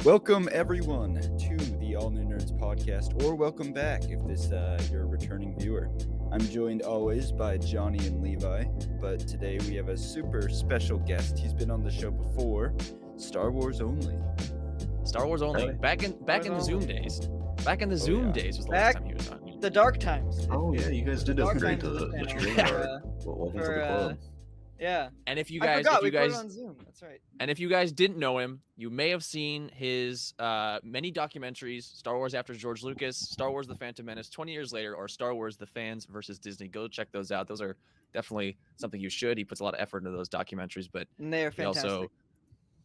Welcome everyone to the All New Nerds podcast, or welcome back if this you're a returning viewer. I'm joined always by Johnny and Levi, but today we have a super special guest. He's been on the show before, Star Wars Only. Star Wars Only. Back in the Zoom days. Back in the Zoom days was the last time he was on. The dark times. Oh yeah, you guys did upgrade to the channel. stream card. Welcome to the club. Yeah. And if you I guys, forgot, if you we put it guys, on Zoom. That's right. and if you guys didn't know him, you may have seen his many documentaries: Star Wars After George Lucas, Star Wars: The Phantom Menace, 20 Years Later, or Star Wars: The Fans versus Disney. Go check those out. Those are definitely something you should. He puts a lot of effort into those documentaries, but And they are he fantastic. also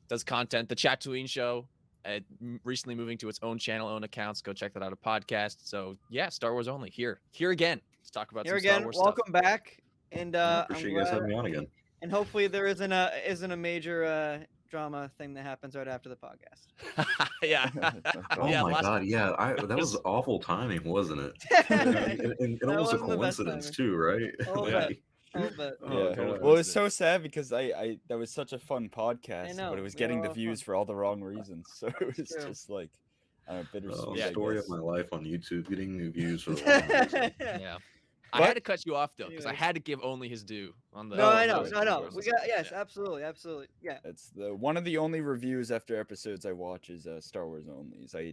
does content. The Chatooine Show, recently moving to its own channel, own accounts. Go check that out. A podcast. So yeah, Star Wars Only here again. Let's talk about Here some Star again, Wars welcome stuff. back. And I I'm appreciate you guys glad, having me on again. and hopefully there isn't a major drama thing that happens right after the podcast. Yeah. Oh Yeah, my last- god, yeah, that was awful timing, wasn't it? and That almost a wasn't the best coincidence timing. too, right? Oh, Yeah. but- Oh, but Oh, Yeah. God. Well, it's so sad because I that was such a fun podcast, know, but it was we getting had a the lot of views fun. for all the wrong reasons. So it was true. just like bittersweet. Oh, Yeah, story guess. of my life on YouTube, getting new views for the wrong reason. Yeah. I But- had to cut you off though because I Anyways. had to give only his due on the. No, I know, sorry. no, no. Wars We and got stuff. yes, Yeah. absolutely, yeah. That's one of the only reviews after episodes I watch is Star Wars Onlys. I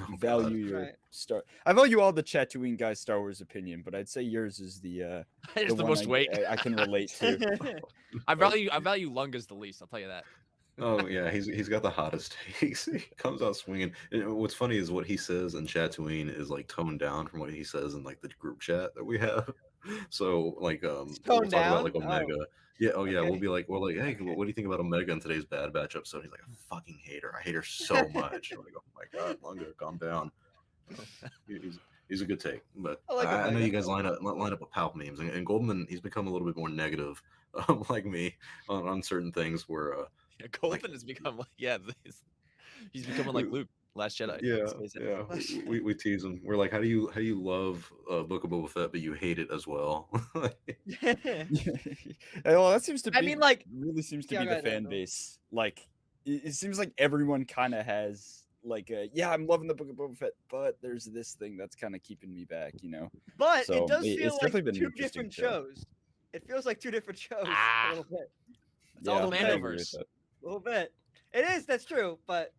Oh, value God. your Right. I value all the Chatooine guys' Star Wars opinion, but I'd say yours is the It's the one most weight. I can relate to. I value Lunga's the least. I'll tell you that. Oh yeah, he's got the hottest takes. He comes out swinging. And what's funny is what he says in Tatooine is like toned down from what he says in like the group chat that we have. So like we'll toned talk about down? like Oh. Omega. Yeah, oh yeah, Okay. we'll be like, hey, what do you think about Omega in today's Bad Batch episode? He's like, I fucking hate her. I hate her so much. I'm like, oh my god, Lunga, calm down. He's a good take, but I like I know Omega. you guys line up with Palp memes, and Goldman, he's become a little bit more negative, like me, on certain things where Yeah, Golden has become like he's becoming like Luke, Last Jedi. yeah. We tease him. We're like, how do you love Book of Boba Fett, but you hate it as well? Well, that seems to be. I mean, like, really seems to yeah, be go the ahead, fan Bill. base. Like, it seems like everyone kind of has like, yeah, I'm loving the Book of Boba Fett, but there's this thing that's kind of keeping me back, you know. But So, it does it's feel like definitely been an two interesting different show. shows. It feels like two different shows Ah. a little bit. It's all the I agree with Mandoverse. that. A little bit. It is. That's true. But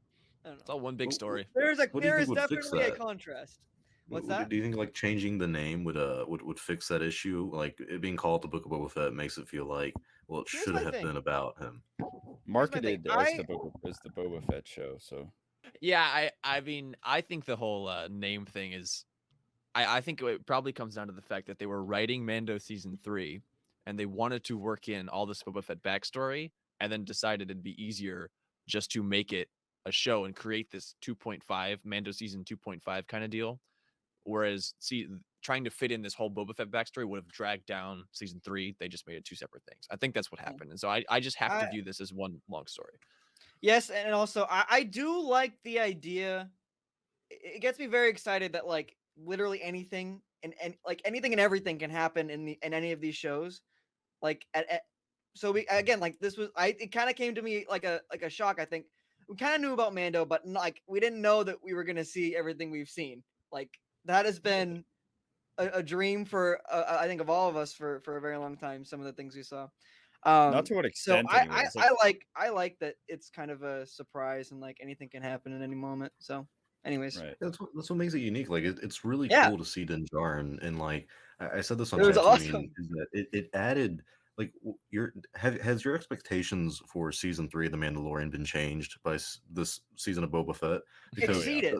I don't It's know. all one big story. There is what do you there think is would fix definitely a that? contrast. What's that? Do you think like changing the name would fix that issue? Like it being called the Book of Boba Fett makes it feel like, well, it Here's should my have thing. been about him. Marketed thing. as the Boba Fett show, so Yeah, I mean, I think the whole name thing is, I think it probably comes down to the fact that they were writing Mando season 3, and they wanted to work in all this Boba Fett backstory, and then decided it'd be easier just to make it a show and create this 2.5 Mando season 2.5 kind of deal. Whereas trying to fit in this whole Boba Fett backstory would have dragged down season 3. They just made it two separate things. I think that's what happened. And so I just have to view this as one long story. Yes, and also I do like the idea. It gets me very excited that like literally anything and like anything and everything can happen in any of these shows. Like so we again like this was it kind of came to me like a shock. I think we kind of knew about Mando, but like we didn't know that we were gonna see everything we've seen. Like that has been a dream for I think of all of us for a very long time. Some of the things we saw. not to what So extent. anyways. I like that it's kind of a surprise and like anything can happen at any moment. So, anyways, Right. That's what makes it unique. Like it's really Yeah. cool to see Din Djarin, and like I said this on It was Tatooine, awesome. is that it added like has your expectations for season 3 of The Mandalorian been changed by this season of Boba Fett? Exceeded.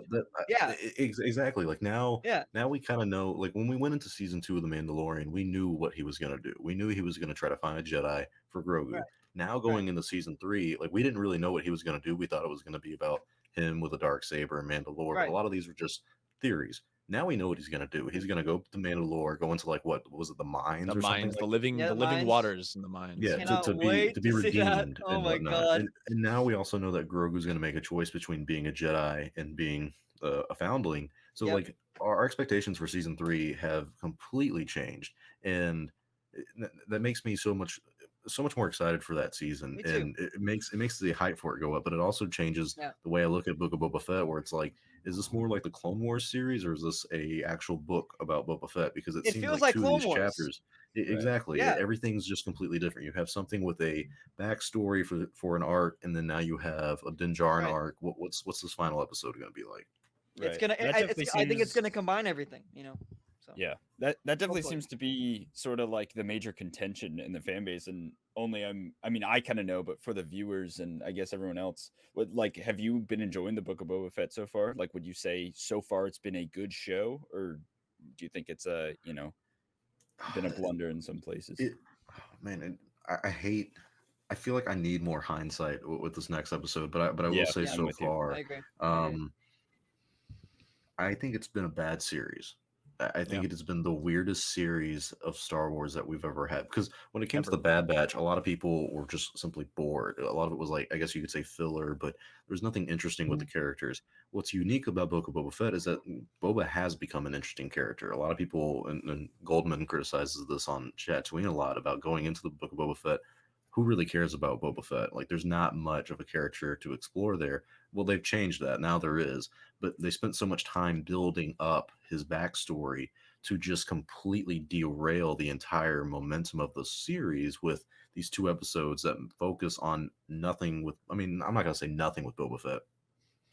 Yeah. Exactly. Like now Yeah. we kind of know. Like when we went into season 2 of The Mandalorian, we knew what he was gonna do. We knew he was gonna try to find a Jedi for Grogu. Right. Now going into season 3, like we didn't really know what he was gonna do. We thought it was gonna be about him with a Darksaber and Mandalore, Right. but a lot of these were just theories. Now we know what he's gonna do. He's gonna go to Mandalore, go into like what was it, the mines The or something? mines, like the living Yeah, the living mines. waters and the mines. yeah, Cannot to be wait to see that. redeemed Oh and my whatnot. God. And now we also know that Grogu's going to make a choice between being a Jedi and being a foundling. So Yep. like our expectations for season 3 have completely changed, and that makes me so much so much more excited for that season, Me too. and it makes the hype for it go up. But it also changes Yeah. the way I look at Book of Boba Fett, where it's like, is this more like the Clone Wars series, or is this a actual book about Boba Fett? Because it It seems feels like like two of Clone these Wars. chapters, Right. exactly, Yeah. everything's just completely different. You have something with a backstory for an arc, and then now you have a Din Djarin Right. arc. What's this final episode going to be like? It's Right. gonna. That I definitely think it's seems- gonna combine everything. So Yeah, that definitely Hopefully. seems to be sort of like the major contention in the fan base, and only I mean, I kind of know, but for the viewers and I guess everyone else, have you been enjoying the Book of Boba Fett so far? Like, would you say so far it's been a good show, or do you think it's been a blunder in some places? Man, I hate. I feel like I need more hindsight with this next episode, but I will Yeah, say Yeah. I'm so with you. far, I agree. I agree. I think it's been a bad series. I think Yeah. it has been the weirdest series of Star Wars that we've ever had. Because when it came to Ever. the Bad Batch, a lot of people were just simply bored. A lot of it was like, I guess you could say filler, but there's nothing interesting with the characters. What's unique about Book of Boba Fett is that Boba has become an interesting character. A lot of people, and Goldman criticizes this on Tatooine a lot about going into the Book of Boba Fett. Who really cares about Boba Fett? Like, there's not much of a character to explore there. Well, they've changed that. Now there is, but they spent so much time building up his backstory to just completely derail the entire momentum of the series with these two episodes that focus on nothing with, I mean, I'm not going to say nothing with Boba Fett,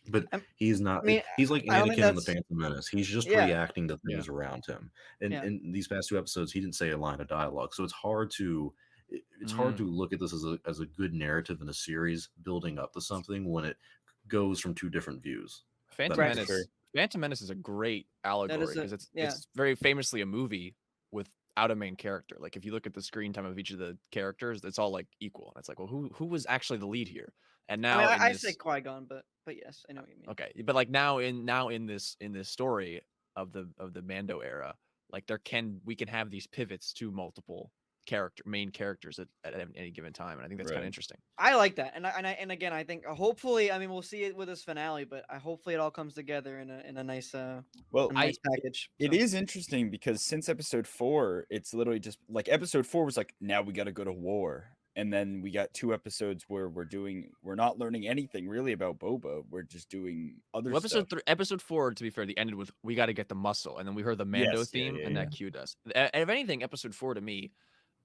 but I'm- he's not, I mean, he's like I don't think Anakin in the that's. Phantom Menace. He's just Yeah. reacting to things around him. And Yeah. in these past two episodes, he didn't say a line of dialogue. So it's hard to look at this as a good narrative in a series building up to something when it goes from two different views. Phantom Right. Menace. Phantom Menace is a great allegory is a- because yeah. it's very famously a movie without a main character. Like if you look at the screen time of each of the characters, it's all like equal. And it's like, well, who was actually the lead here? And now I in I this, say Qui-Gon, but yes, I know what you mean. okay, but like now in this story of the Mando era, like we can have these pivots to multiple main characters at any given time, and I think that's kind Right. of interesting. I like that, and again, I think hopefully, I mean, we'll see it with this finale, but hopefully it all comes together in a nice Well, package. It so. is interesting because since episode 4, it's literally just like episode 4 was like, now we got to go to war. And then we got 2 episodes where we're not learning anything really about Boba. We're just doing other Well, stuff. episode 4, to be fair, the ended with we got to get the muscle, and then we heard the Mando Yes, yeah, theme, yeah, and yeah. that cued us. And if anything, episode 4 to me,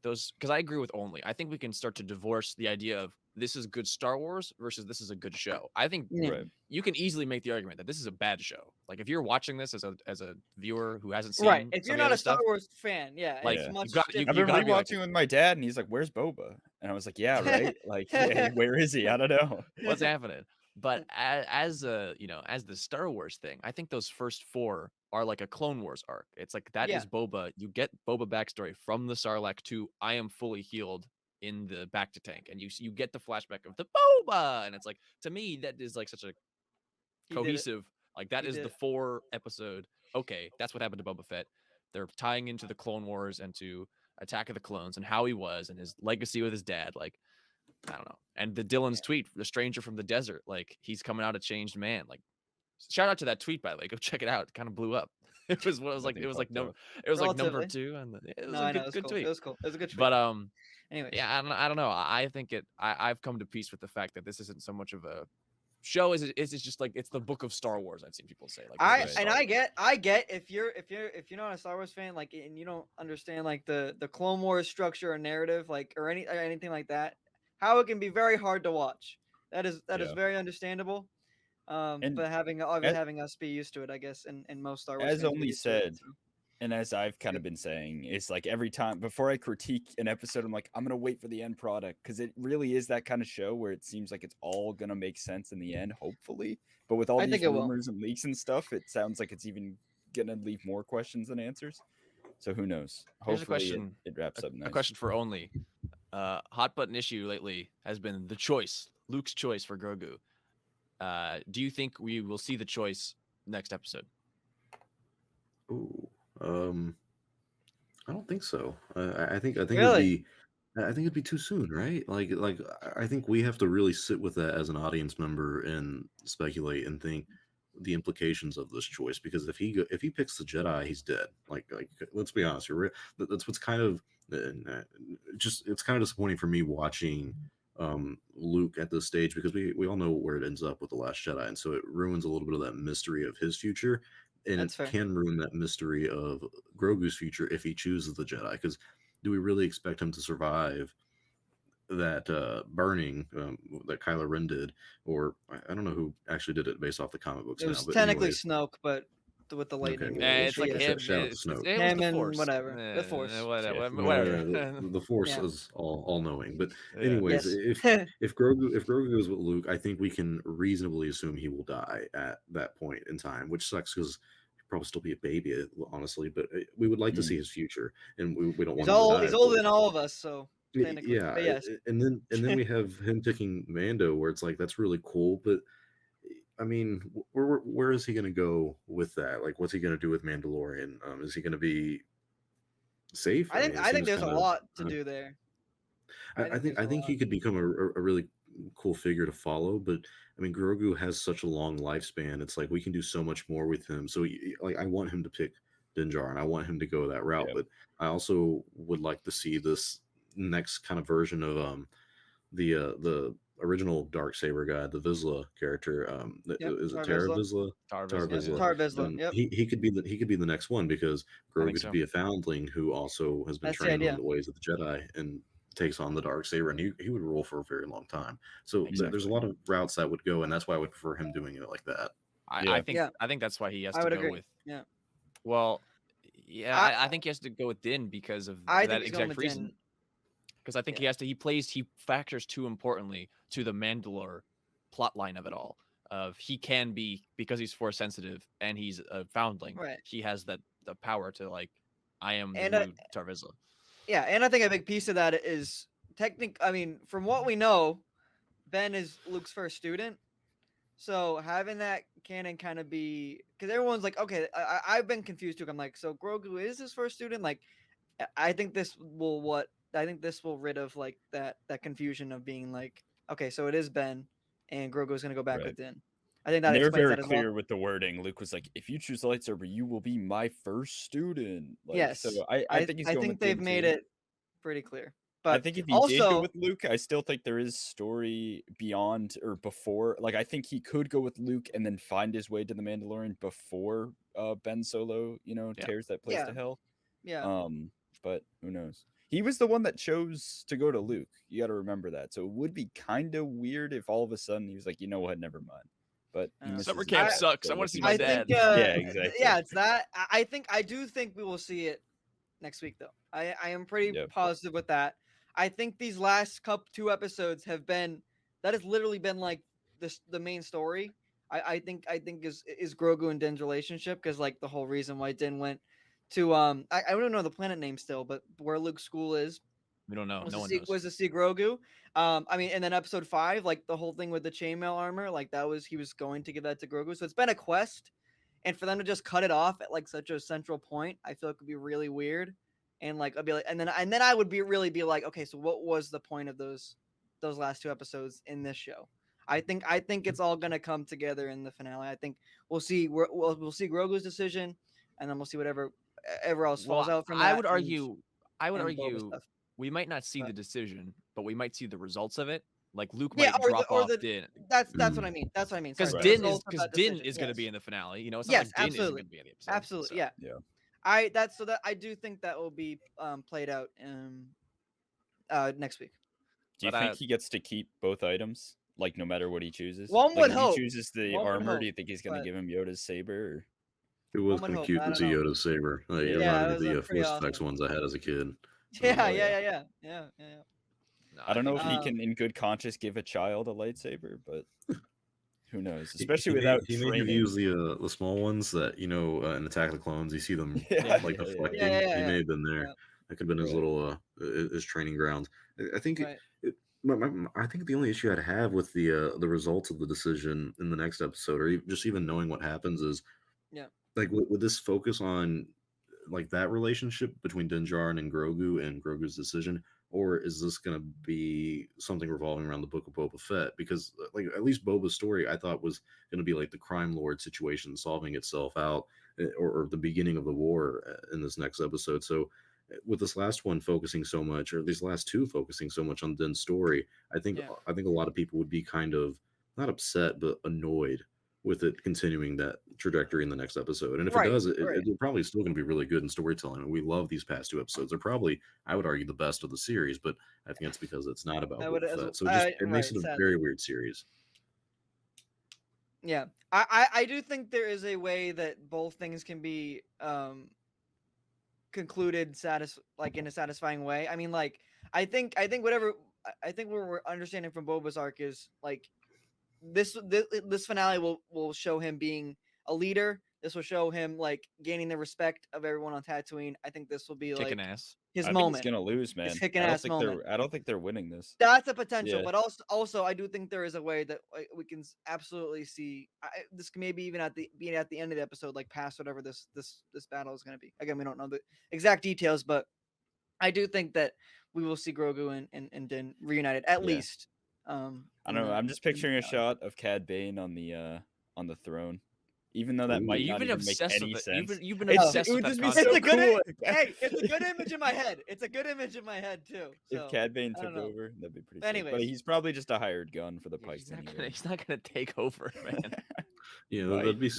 because I agree with Only. I think we can start to divorce the idea of this is good Star Wars versus this is a good show. I think Yeah. Right. you can easily make the argument that this is a bad show. Like if you're watching this as a viewer who hasn't seen Right, if some you're of the not other a Star stuff, Wars fan, yeah, like, it's you much got- you- I've different. you been gotta be like- rewatching with my dad, and he's like, "Where's Boba?" And I was like, "Yeah, right. Like, yeah, where is he? I don't know." what's happening? But as as the Star Wars thing, I think those first 4 are like a Clone Wars arc. It's like that is Yeah. Boba. You get Boba backstory from the Sarlacc to I am fully healed in the back to tank, and you get the flashback of the Boba, and it's like to me that is like such a He did it. cohesive. Like that He is did the it. 4 episode. Okay, that's what happened to Boba Fett. They're tying into the Clone Wars and to Attack of the Clones and how he was and his legacy with his dad. Like I don't know. And the Dylan's tweet, the stranger from the desert, like he's coming out a changed man. Like shout out to that tweet by the way. Go check it out. It kind of blew up. It was Nothing like fucked number up. it was like number Relatively. 2 and it was No, a I know, good, it was good cool. tweet. It was cool. It was a good tweet. But anyways, yeah, I don't know. I think I've come to peace with the fact that this isn't so much of a show as it's just like it's the book of Star Wars. I've seen people say like this is Star Wars. I get if you're not a Star Wars fan, like, and you don't understand like the Clone Wars structure or narrative, like or anything like that, how it can be very hard to watch. That is Yeah. very understandable. And But having us be used to it, I guess, and most Star Wars as fans be Only used to it, said, so. and as I've kind of been saying, it's like every time before I critique an episode, I'm like, I'm gonna wait for the end product because it really is that kind of show where it seems like it's all gonna make sense in the end, hopefully. But with all I these think it will. rumors and leaks and stuff, it sounds like it's even gonna leave more questions than answers. So who knows? Here's a Hopefully question. it wraps up nice. A question for Only. Hot button issue lately has been the choice, Luke's choice for Grogu. Do you think we will see the choice next episode? Ooh, I don't think so. I think Really? it'd be too soon, right? I think we have to really sit with that as an audience member and speculate and think, the implications of this choice, because if he picks the Jedi, he's dead. Like let's be honest, that's what's kind of it's kind of disappointing for me watching Luke at this stage, because we all know where it ends up with the Last Jedi, and so it ruins a little bit of that mystery of his future, and That's it fair. can ruin that mystery of Grogu's future if he chooses the Jedi. Because do we really expect him to survive that burning that Kylo Ren did? Or I don't know who actually did it based off the comic books It now, was but technically anyways, Snoke, but with the okay, lightning. well, Eh, well, it's like yeah. him. shout out to It's, Snoke. it was Him the and Force. whatever. The Force. Whatever. Yeah. Whatever. The Force Yeah. is all knowing. But Yeah. anyways, Yes. if Grogu goes with Luke, I think we can reasonably assume he will die at that point in time, which sucks because he'll probably still be a baby, honestly. But we would like to see his future, and we don't want him to die. He's older than all of us, so technically. Yeah, But yes. and then we have him picking Mando, where it's like that's really cool, but I mean, where is he going to go with that? Like, what's he going to do with Mandalorian? Is he going to be safe? I mean, it think seems there's a kinda, lot to do there. I think there's a lot. he could become a really cool figure to follow, but I mean, Grogu has such a long lifespan. It's like we can do so much more with him. So, like, I want him to pick Din Djarin. I want him to go that route, Yeah. but I also would like to see this next kind of version of the original Darksaber guy, the Vizsla character. Yep, Is it Tar Tara Vizsla. Vizsla? Tar Tar Vizsla, yeah. Vizsla. Tar Vizsla. Yep. He could be the next one, because I Grogu think to so. be a foundling who also has been That's the trained in idea. the ways of the Jedi and takes on the Darksaber, and he would rule for a very long time. So there's a Exactly. lot of routes that would go, and that's why I would prefer him doing it like that. I think Yeah. I think that's why he has I to would go agree. with. Yeah. Well, yeah, I think he has to go with Din because of I that think he's going exact with reason. Din. Because I think Yeah. he factors too importantly to the Mandalore plot line of it all. Of he can be, because he's force sensitive and he's a foundling. Right. He has the power to, like, I am the And new Tar Vizsla. Yeah, and I think a big piece of that is I mean, from what we know, Ben is Luke's first student. So having that canon kind of be, because everyone's like, okay, I've been confused too. I'm like, so Grogu is his first student? Like, I think this will rid of like that confusion of being like, okay, so it is Ben, and Grogu's gonna go back Right. with Din. I think that They were explains very that as clear well. with the wording. Luke was like, "If you choose the lightsaber, you will be my first student." Like, Yes, so I think he's going with they've Din made too. it pretty clear. I But think if he did go also, with Luke, I still think there is story beyond or before. Like, I think he could go with Luke and then find his way to the Mandalorian before Ben Solo, Yeah. tears that place Yeah. to hell. yeah, But who knows? He was the one that chose to go to Luke. You got to remember that. So it would be kind of weird if all of a sudden he was like, you know what, never mind. But he misses Summer his camp dad, sucks. so I wanna what see can my you I say? think, Yeah, exactly. yeah, it's that. I do think we will see it next week, though. I am pretty Yep. positive with that. I think these last two episodes have been, that has literally been like the main story. I think is Grogu and Din's relationship, because like the whole reason why Din went to I don't know the planet name still, but where Luke's school is We don't know. was No to one see knows. was to see Grogu. I mean, and then episode 5, like the whole thing with the chainmail armor, like that was, he was going to give that to Grogu. So it's been a quest, and for them to just cut it off at like such a central point, I feel it could be really weird. And like I'd be like, and then I would really be like, okay, so what was the point of those last 2 episodes in this show? I think it's all gonna come together in the finale. I think we'll see we'll see Grogu's decision, and then we'll see whatever else falls out from that. I would argue and Boba argue stuff. we might not see But- the decision, but we might see the results of it. Like Luke Yeah, might or drop off Din. That's what I mean. That's what I mean. Because Sorry, Din the is results of that Din decision, is going to yes. be in the finale. You know, it's not Yes, like Din isn't absolutely. going to be in the episode. Absolutely, so. yeah. Yeah. I do think that will be played out next week. Do you But, think he gets to keep both items? Like, no matter what he chooses? One Like, would if hope. he chooses the One would armor, do you hope, think he's going to but- give him Yoda's saber? Or? It was One would kind of hope, cute I to don't see know. Yoda's saber. Like, it Yeah, reminded it me was, of the pretty Force Effects awesome. ones I had as a kid. Yeah. No, I don't know if think- he can, in good conscience, give a child a lightsaber, but who knows? He- Especially he without may have training. used the small ones that in Attack of the Clones you see them Yeah, like yeah, deflecting. yeah. He may have been there. Yeah. That could have been his Right. little his training ground. I think Right. I think the only issue I'd have with the results of the decision in the next episode, or just even knowing what happens, is like would this focus on like that relationship between Din Djarin and Grogu's decision, or is this going to be something revolving around the Book of Boba Fett? Because like at least Boba's story, I thought was going to be like the crime lord situation solving itself out, or the beginning of the war in this next episode. So with this last one focusing so much, or these last two focusing so much on Din's story, Yeah. I think a lot of people would be kind of not upset but annoyed with it continuing that trajectory in the next episode. And if it Right. does, Right. it's probably still going to be really good in storytelling. And we love these past two episodes. They're probably, I would argue, the best of the series, but I think it's because it's not about I would Boba as Fett. So it makes right. it a Sadly. very weird series. Yeah. I do think there is a way that both things can be concluded like in a satisfying way. I mean, like I think whatever I think what we're understanding from Boba's arc is like this finale will show him being a leader. This will show him like gaining the respect of everyone on Tatooine. I think this will be Kicking like ass. his I think he's moment. gonna lose, man. His kicking ass moment. I don't think they're winning this. That's a potential, Yeah. but also I do think there is a way that we can absolutely see this can maybe even being at the end of the episode, like past whatever this battle is going to be. Again, we don't know the exact details, but I do think that we will see Grogu and Din reunited at Yeah. least. I don't know. I'm just picturing a shot of Cad Bane on the throne, even though that might You've not been even make obsessed any with it. sense. You've been It's- obsessed it with would that just be concept. so It's a good cool. hey, it's a good image in my head. It's a good image in my head too. So, If Cad Bane I don't took know. over, that'd be pretty. Sick. But Anyways. he's probably just a hired gun for the Yeah, pikes anyway. he's not gonna take over, man. Yeah, Right. that would be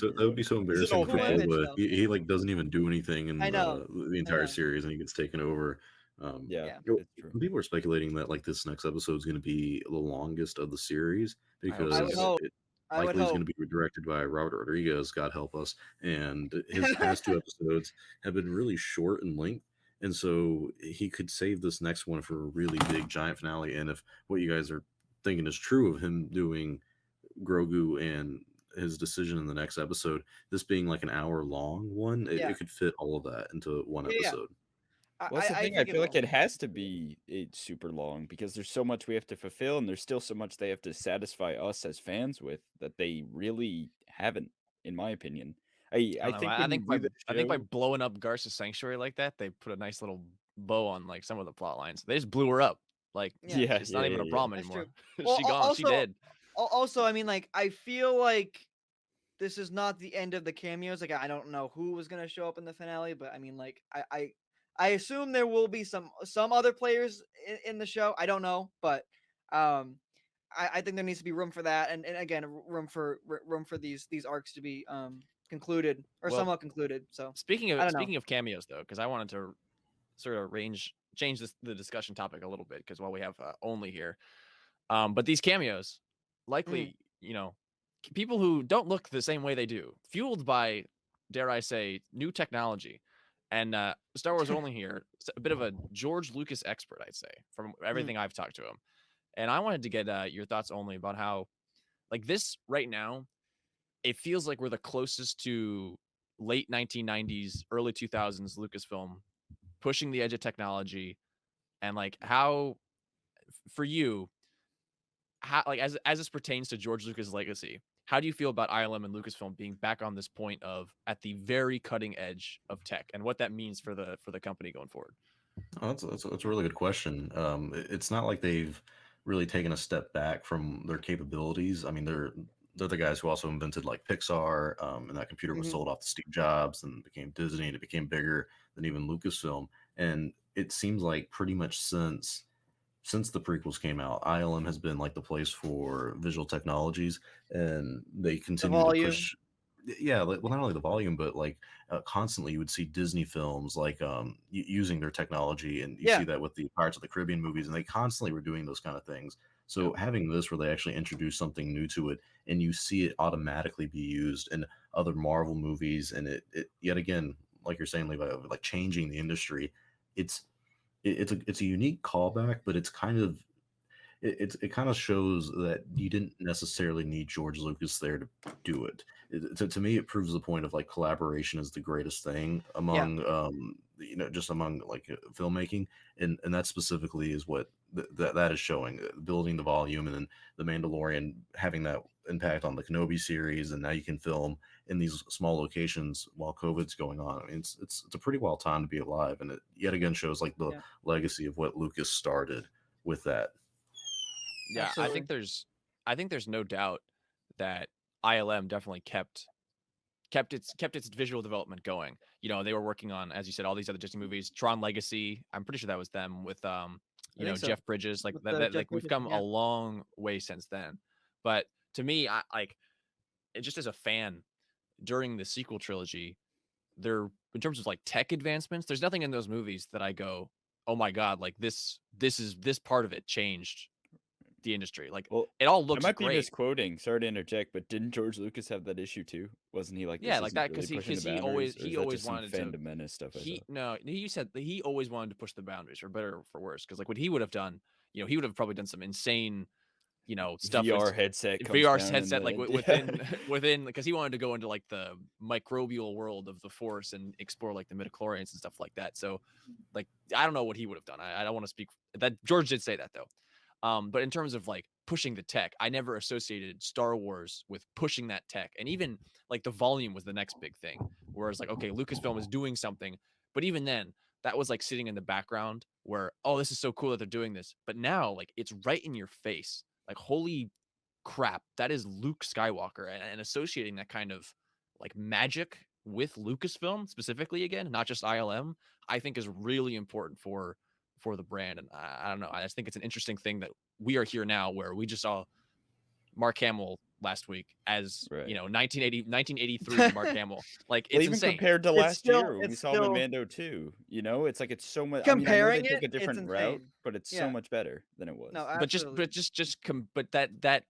so embarrassing old for man. Boba. Though. He like doesn't even do anything in I know. the entire know. series, and he gets taken over. Yeah, Yeah. it's true. People are speculating that like this next episode is going to be the longest of the series because I would hope. it I would likely is hope. going to be directed by Robert Rodriguez, God help us. And his past two episodes have been really short in length. And so he could save this next one for a really big giant finale. And if what you guys are thinking is true of him doing Grogu and his decision in the next episode, this being like an hour long one, Yeah. it could fit all of that into one Yeah. episode. Well, that's the thing. I think feel like will. it has to be super long because there's so much we have to fulfill, and there's still so much they have to satisfy us as fans with that they really haven't, in my opinion. I I don't know, think I when think you by do the I think by show- blowing up Garsa's sanctuary like that, they put a nice little bow on like some of the plot lines. They just blew her up. Like Yeah. it's not even a problem That's anymore. true. Well, She gone. She dead. Also, I mean, like, I feel like this is not the end of the cameos. Like, I don't know who was gonna show up in the finale, but I mean, like, I assume there will be some other players in the show. I don't know, but I think there needs to be room for that, and again, room for these arcs to be concluded or Well, somewhat concluded. So Speaking I of don't know. speaking of cameos though, because I wanted to sort of change the discussion topic a little bit because while we have only here, but these cameos likely people who don't look the same way they do, fueled by, dare I say, new technology. And Star Wars only here, a bit of a George Lucas expert, I'd say, from everything I've talked to him. And I wanted to get your thoughts only about how, like this right now, it feels like we're the closest to late 1990s, early 2000s Lucasfilm pushing the edge of technology, and like how, for you, how like as this pertains to George Lucas' legacy, how do you feel about ILM and Lucasfilm being back on this point of at the very cutting edge of tech, and what that means for the company going forward? Oh, that's a really good question. It's not like they've really taken a step back from their capabilities. I mean, they're the guys who also invented like Pixar, and that computer was sold off to Steve Jobs and became Disney, and it became bigger than even Lucasfilm. And it seems like pretty much since the prequels came out, ILM has been like the place for visual technologies, and they continue to volume. push. Yeah, like, well, not only the volume, but like constantly you would see Disney films like using their technology, and you Yeah. see that with the Pirates of the Caribbean movies, and they constantly were doing those kind of things. So having this where they actually introduce something new to it, and you see it automatically be used in other Marvel movies, and it yet again, like you're saying, Levi, like changing the industry, it's a unique callback, but it's kind of it kind of shows that you didn't necessarily need George Lucas there to do it. To me, it proves the point of like collaboration is the greatest thing among just among like filmmaking, and that specifically is what that is showing, building the volume, and then the Mandalorian having that impact on the Kenobi series, and now you can film in these small locations while COVID's going on. I mean, it's a pretty wild time to be alive, and it yet again shows like the Yeah. legacy of what Lucas started with that. Yeah, Absolutely. I think there's no doubt that ILM definitely kept its visual development going. You know, they were working on, as you said, all these other Disney movies. Tron Legacy, I'm pretty sure that was them with I you know, think so. Jeff Bridges. Like With that Jeff like we've Bridges, come yeah. a long way since then. But to me, I like it just as a fan during the sequel trilogy, there in terms of like tech advancements, there's nothing in those movies that I go, "Oh my god, like this part of it changed the industry." Like Well, it all I looks might be great. misquoting. Sorry to interject, but didn't George Lucas have that issue too? Wasn't he like, Yeah, this like isn't that really because pushing the he boundaries, or he is that always just some wanted to fandom menace stuff? I he thought. no he said that he always wanted to push the boundaries for better or for worse, because like what he would have done, you know, he would have probably done some insane, you know, stuff with VR headset comes VR down headset, like and within within, because he wanted to go into like the microbial world of the Force and explore like the midichlorians and stuff like that. So like I don't know what he would have done. I don't want to speak that. George did say that though. But in terms of like pushing the tech, I never associated Star Wars with pushing that tech. And even like the volume was the next big thing. Whereas like, okay, Lucasfilm is doing something, but even then, that was like sitting in the background where, oh, this is so cool that they're doing this. But now, like, it's right in your face. Like, holy crap, that is Luke Skywalker. And associating that kind of like magic with Lucasfilm specifically, again, not just ILM, I think is really important for the brand. And I don't know. I just think it's an interesting thing that we are here now, where we just saw Mark Hamill last week as Right. you know 1983 Mark Hamill. Like Well, it's even insane. compared to It's last still year when we it's saw him in still Mando 2, you know, it's like it's so much. I mean, I know comparing they took it, a different it's route, insane. but it's Yeah. so much better than it was. No, But absolutely. but that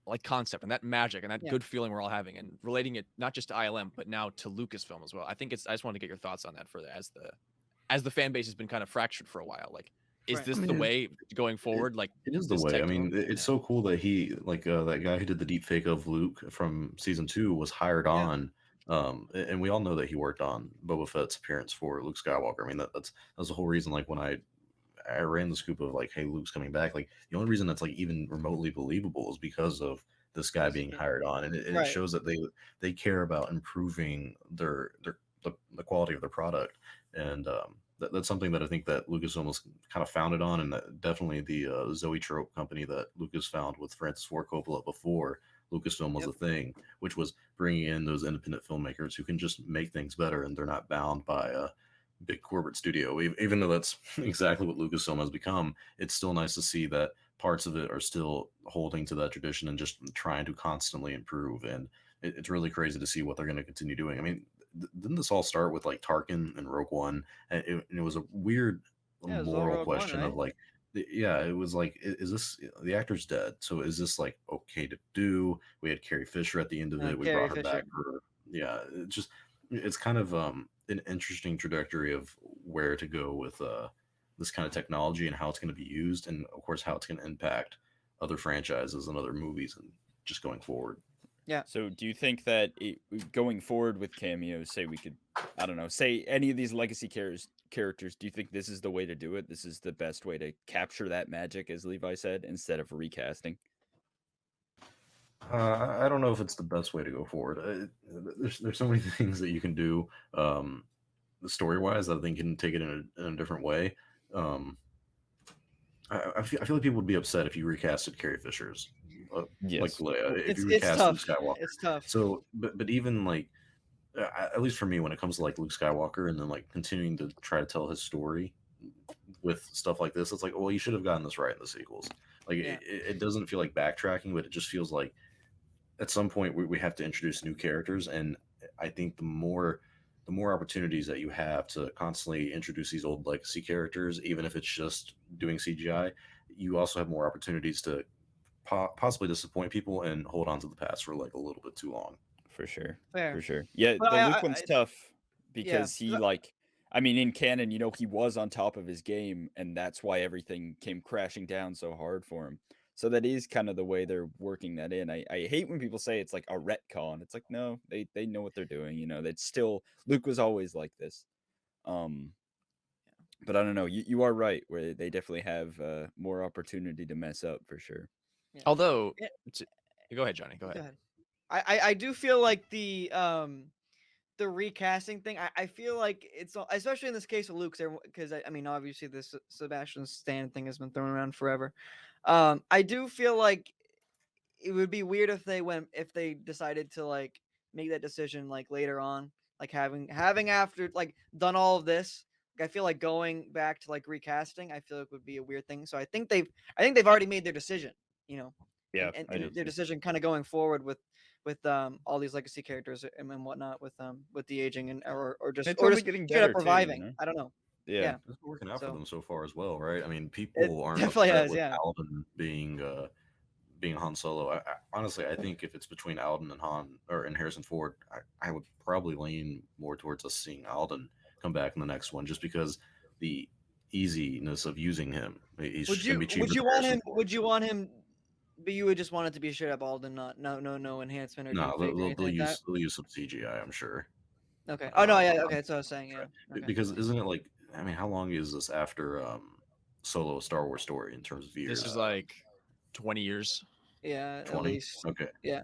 like concept and that magic and that Yeah. good feeling we're all having, and relating it not just to ILM but now to Lucasfilm as well. I think it's. I just wanted to get your thoughts on that further, as the fan base has been kind of fractured for a while. Like, is Right. this I the mean, way going it, forward? Like, it is the this way. I tech mean, development? it's Yeah. so cool that he like that guy who did the deep fake of Luke from season 2 was hired Yeah. on. And we all know that he worked on Boba Fett's appearance for Luke Skywalker. I mean, that's the whole reason. Like when I ran the scoop of like, hey, Luke's coming back. Like the only reason that's like even remotely believable is because of this guy being hired on, and it Right. shows that they care about improving the quality of their product, and that's something that I think that Lucasfilm was kind of founded on, and that definitely the Zoetrope company that Lucas found with Francis Ford Coppola before Lucasfilm was Yep. a thing, which was bringing in those independent filmmakers who can just make things better, and they're not bound by a big corporate studio. Even though that's exactly what Lucasfilm has become, it's still nice to see that parts of it are still holding to that tradition and just trying to constantly improve. And it's really crazy to see what they're going to continue doing. I mean, didn't this all start with like Tarkin and Rogue One? And it was a weird Yeah, it was all moral Rogue One, question right? of like, yeah, it was like, is this the actor's dead? So is this like okay to do? We had Carrie Fisher at the end of it. We Carrie brought her Fisher. back for yeah. It's kind of an interesting trajectory of where to go with this kind of technology and how it's going to be used, and of course how it's going to impact other franchises and other movies and just going forward. Yeah. So, do you think that going forward with cameos, say we could, I don't know, say any of these legacy characters, do you think this is the way to do it? This is the best way to capture that magic, as Levi said, instead of recasting? I don't know if it's the best way to go forward. There's so many things that you can do story wise that I think can take it in a different way. Um, I feel like people would be upset if you recasted Carrie Fisher's like Yes. Leia, if you It's recasted tough. Luke Skywalker. It's tough. So, but even like at least for me, when it comes to like Luke Skywalker and then like continuing to try to tell his story with stuff like this, it's like, well, you should have gotten this right in the sequels. Like Yeah. it doesn't feel like backtracking, but it just feels like at some point we have to introduce new characters, and I think the more opportunities that you have to constantly introduce these old legacy characters, even if it's just doing CGI, you also have more opportunities to possibly disappoint people and hold on to the past for like a little bit too long. For sure. Fair. For sure. Yeah, But the Luke one's tough because yeah. he I mean, in canon, you know, he was on top of his game, and that's why everything came crashing down so hard for him. So that is kind of the way they're working that in. I hate when people say it's like a retcon. It's like, no, they know what they're doing. You know, that's still Luke was always like this. But I don't know. You are right. Where they definitely have more opportunity to mess up for sure. Yeah. Although, Yeah. go ahead, Johnny. Go Go ahead. ahead. I do feel like the recasting thing. I feel like it's especially in this case of Luke, because I mean obviously this Sebastian Stan thing has been thrown around forever. I do feel like it would be weird if they decided to like make that decision like later on, like having after like done all of this. Like, I feel like going back to like recasting, I feel like would be a weird thing. So I think they've already made their decision, you know, Yeah, and, I do and their too. decision kind of going forward with all these legacy characters and whatnot with the aging and or just It's only just getting straight up better too. reviving. I don't know. Yeah. Yeah, It's been working out for so them so far as well, right? I mean, it people aren't definitely upset has. with Yeah. Alden being Han Solo. Honestly, I think if it's between Alden and Harrison Ford, I would probably lean more towards us seeing Alden come back in the next one, just because the easiness of using him. He's Would just gonna you be cheaper would you than want Harrison him? Ford. Would you want him? But you would just want it to be straight up Alden, not no enhancement or No, deep fake or anything like that. they'll use some CGI, I'm sure. Okay. Oh no, yeah. I'm Okay, that's what I was saying. Yeah. Okay. Because isn't it like, I mean, how long is this after Solo: A Star Wars Story in terms of This years? is like 20 years. Yeah, at 20. least. Okay. Yeah.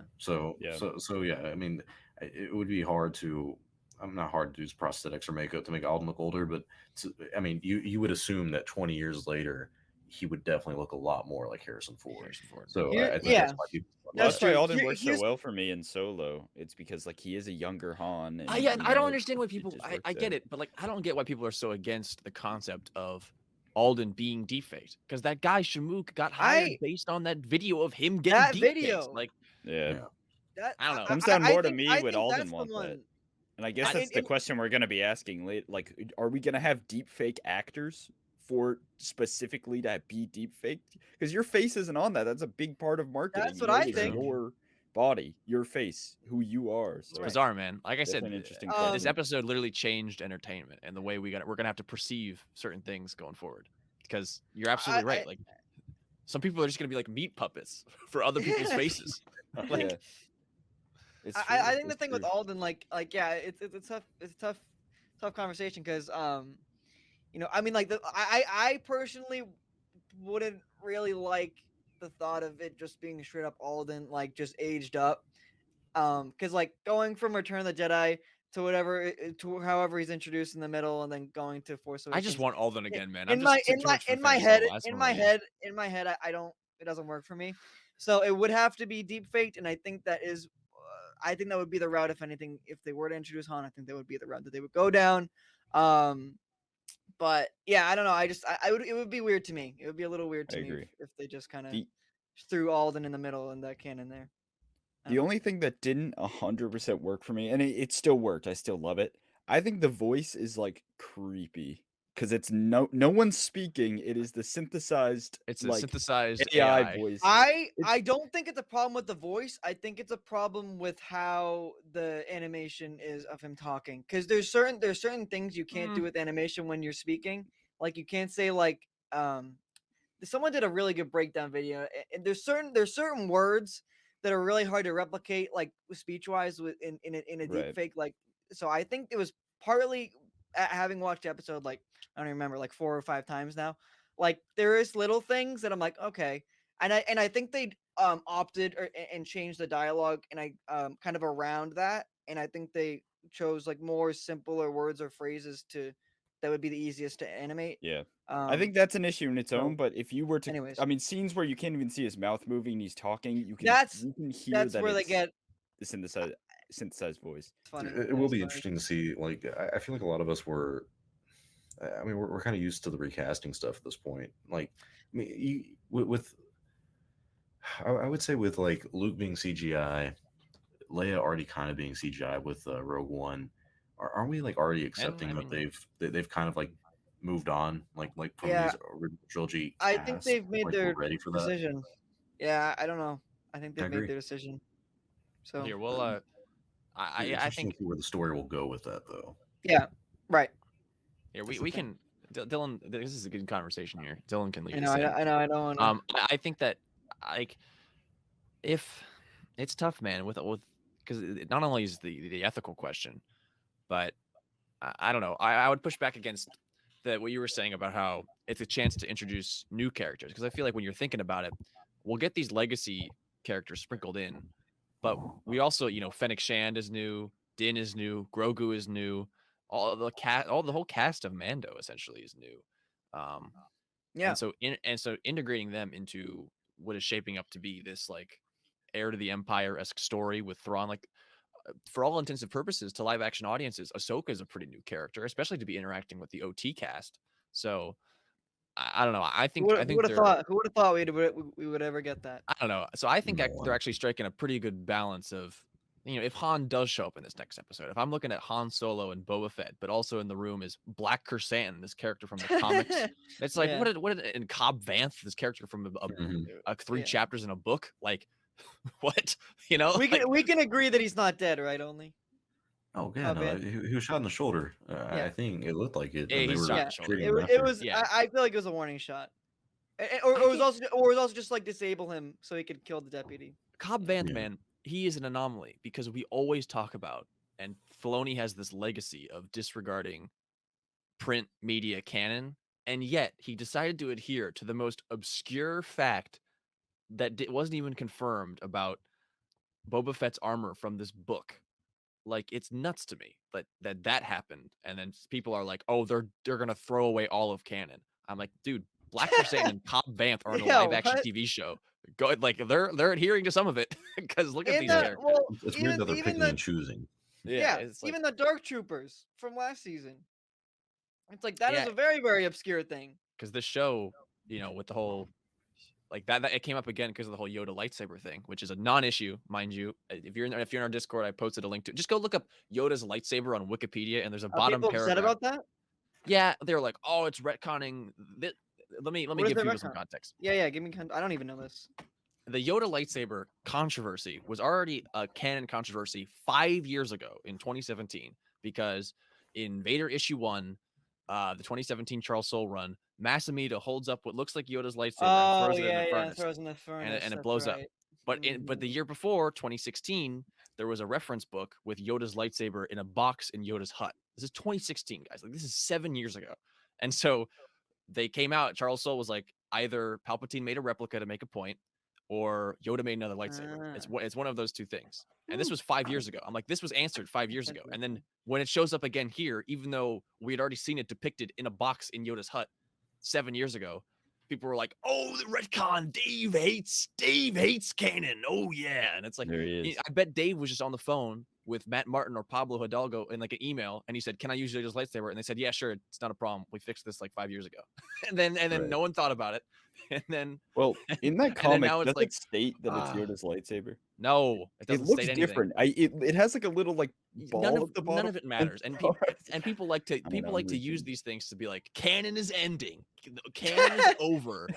Yeah. So yeah, I mean, it would be hard to. I'm not hard to use prosthetics or makeup to make Alden look older, but I mean, you would assume that 20 years later, he would definitely look a lot more like Harrison Ford. Harrison Ford. So Here, I think yeah, that's why people. Well, that's that's why true. Alden Here- works so here's- well for me in Solo. It's because like he is a younger Han. And, Yeah, you I don't know, understand why it people. just I works get out. it, but like I don't get why people are so against the concept of Alden being defaked, because that guy Shamook got hired based on that video of him getting that defaked. video. Like, Yeah. Yeah. That I don't know. Comes down more to think- me I would think Alden that's the want that. one. And I guess I- that's the question we're going to be asking late. Like, are we going to have deep fake actors for specifically to be deep faked? Because your face isn't on that. That's a big part of marketing. That's what You know, I it's think. Your body, your face, who you are. It's So bizarre, man. Like I said, definitely an interesting this this question. episode literally changed entertainment and the way we're gonna have to perceive certain things going forward. Because you're absolutely right. Like, some people are just gonna be like meat puppets for other people's faces. Like, Yeah. It's I true, think the it's thing with true. Alden, like yeah, it's a tough conversation because you know, I mean, like I personally wouldn't really like the thought of it just being straight up Alden, like just aged up. Because like going from Return of the Jedi to whatever to however he's introduced in the middle, and then going to Force I just Awakens. want Alden again, man. In I'm my just in too my much for in my fan head Solo. That's in what my it is. head in my head I don't, it doesn't work for me. So it would have to be deep faked, and I think that is I think that would be the route. If anything, if they were to introduce Han, I think that would be the route that they would go down. But yeah, I don't know. I would, it would be weird to me. It would be a little weird I to me agree. if they just kind of The- threw Alden in the middle and that canon there. The only thing that didn't 100% work for me, and it still worked, I still love it. I think the voice is like creepy because it's no one's speaking. It is the synthesized, It's a like synthesized AI AI. voice. I don't think it's a problem with the voice. I think it's a problem with how the animation is of him talking. Because there's certain things you can't do with animation when you're speaking. Like you can't say like someone did a really good breakdown video. And there's certain words that are really hard to replicate, like speech wise, in a deep Right. fake. Like, so I think it was partly having watched the episode like I don't remember like 4 or 5 times now. Like there is little things that I'm like okay, and I think they opted and changed the dialogue and I kind of around that, and I think they chose like more simpler words or phrases that would be the easiest to animate. Yeah. I think that's an issue in its so- own, but if you were to, anyways. I mean, scenes where you can't even see his mouth moving, and he's talking, you can That's hear that's that where they it's get the synthesized voice. funny. It will be interesting to see. Like, I feel like a lot of us were. I mean, we're kind of used to the recasting stuff at this point. Like, I mean, I would say with like Luke being CGI, Leia already kind of being CGI with Rogue One. Aren't we like already accepting I that mean- they've kind of like moved on, like from Yeah. these original trilogy? I think casts? they've made Like, their we're ready for that. decision. Yeah, I don't know. I think they've agree. made their decision. So Here, well, It's I interesting think to see where the story will go with that, though. yeah, right. here That's we the thing. can. Dylan, this is a good conversation here. Dylan can lead I us know. in. I don't want to. I think that like if it's tough, man, with because not only is the ethical question, but I don't know. I would push back against that what you were saying about how it's a chance to introduce new characters, because I feel like when you're thinking about it, we'll get these legacy characters sprinkled in, but we also, Fennec Shand is new, Din is new, Grogu is new, all the whole cast of Mando essentially is new. Um, Yeah. and so integrating them into what is shaping up to be this like heir to the Empire-esque story with Thrawn, like for all intents and purposes to live action audiences, Ahsoka is a pretty new character, especially to be interacting with the OT cast. So I don't know. I think Who would have they're thought? Who would have thought we would ever get that? I don't know. So I think No they're one. actually striking a pretty good balance of, if Han does show up in this next episode, if I'm looking at Han Solo and Boba Fett, but also in the room is Black Krrsantan, this character from the comics. It's like, Yeah. and Cobb Vanth, this character from Mhm. 3 Yeah. chapters in a book. Like, what? You know? We Like, can we can agree that he's not dead, right? Only. Oh yeah, Oh, no, man. he was shot in the shoulder. Yeah. I think it looked like it, Yeah, and they he's were shot in Yeah. the shoulder. treating It, him wa- it after. was. Yeah. I feel like it was a warning shot, or I it was think- also just like disable him so he could kill the deputy. Cobb Vanth, Yeah. man, he is an anomaly because we always talk about, and Filoni has this legacy of disregarding print media canon, and yet he decided to adhere to the most obscure fact that wasn't even confirmed about Boba Fett's armor from this book. Like, it's nuts to me that happened, and then people are like, "Oh, they're gonna throw away all of canon." I'm like, dude, Black Krrsantan and Cobb Vanth are in a Yeah, live action what? TV show. Go like they're adhering to some of it because look at In these the characters. well, It's weird that they're even picking the and choosing. yeah, It's like, even the Dark Troopers from last season. It's like that is Yeah. a very very obscure thing. because this show, with the whole like that it came up again because of the whole Yoda lightsaber thing, which is a non-issue, mind you. If you're in our Discord, I posted a link to. Just go look up Yoda's lightsaber on Wikipedia, and there's a Are bottom people paragraph. upset about that? Yeah, they're like, "Oh, it's retconning." Let me What give is the people some retcon? context. Yeah. Give me. I don't even know this. The Yoda lightsaber controversy was already a canon controversy 5 years ago in 2017 because in Vader issue 1, the 2017 Charles Soule run, Masamita holds up what looks like Yoda's lightsaber and Oh throws it in yeah, the yeah. furnace, Throws in the furnace. and it that's blows up. right. But the year before, 2016, there was a reference book with Yoda's lightsaber in a box in Yoda's hut. This is 2016, guys. Like, this is 7 years ago. And so they came out. Charles Soule was like, either Palpatine made a replica to make a point, or Yoda made another lightsaber. It's one of those two things. And this was 5 years ago. I'm like, this was answered 5 years ago. And then when it shows up again here, even though we had already seen it depicted in a box in Yoda's hut 7 years ago, people were like, "Oh, the retcon! Dave hates canon. Oh yeah!" And it's like, There he is. I bet Dave was just on the phone with Matt Martin or Pablo Hidalgo in like an email, and he said, "Can I use Yoda's lightsaber?" And they said, "Yeah, sure. It's not a problem. We fixed this like 5 years ago." and then Right. no one thought about it. And then Well, in that then comic, now it's does like, it state that it's ah. Yoda's lightsaber? no, it It doesn't looks state anything. different. It has like a little like ball None at of, the bottom. none of it matters, and people like to use these things to be like, canon is ending, canon is over.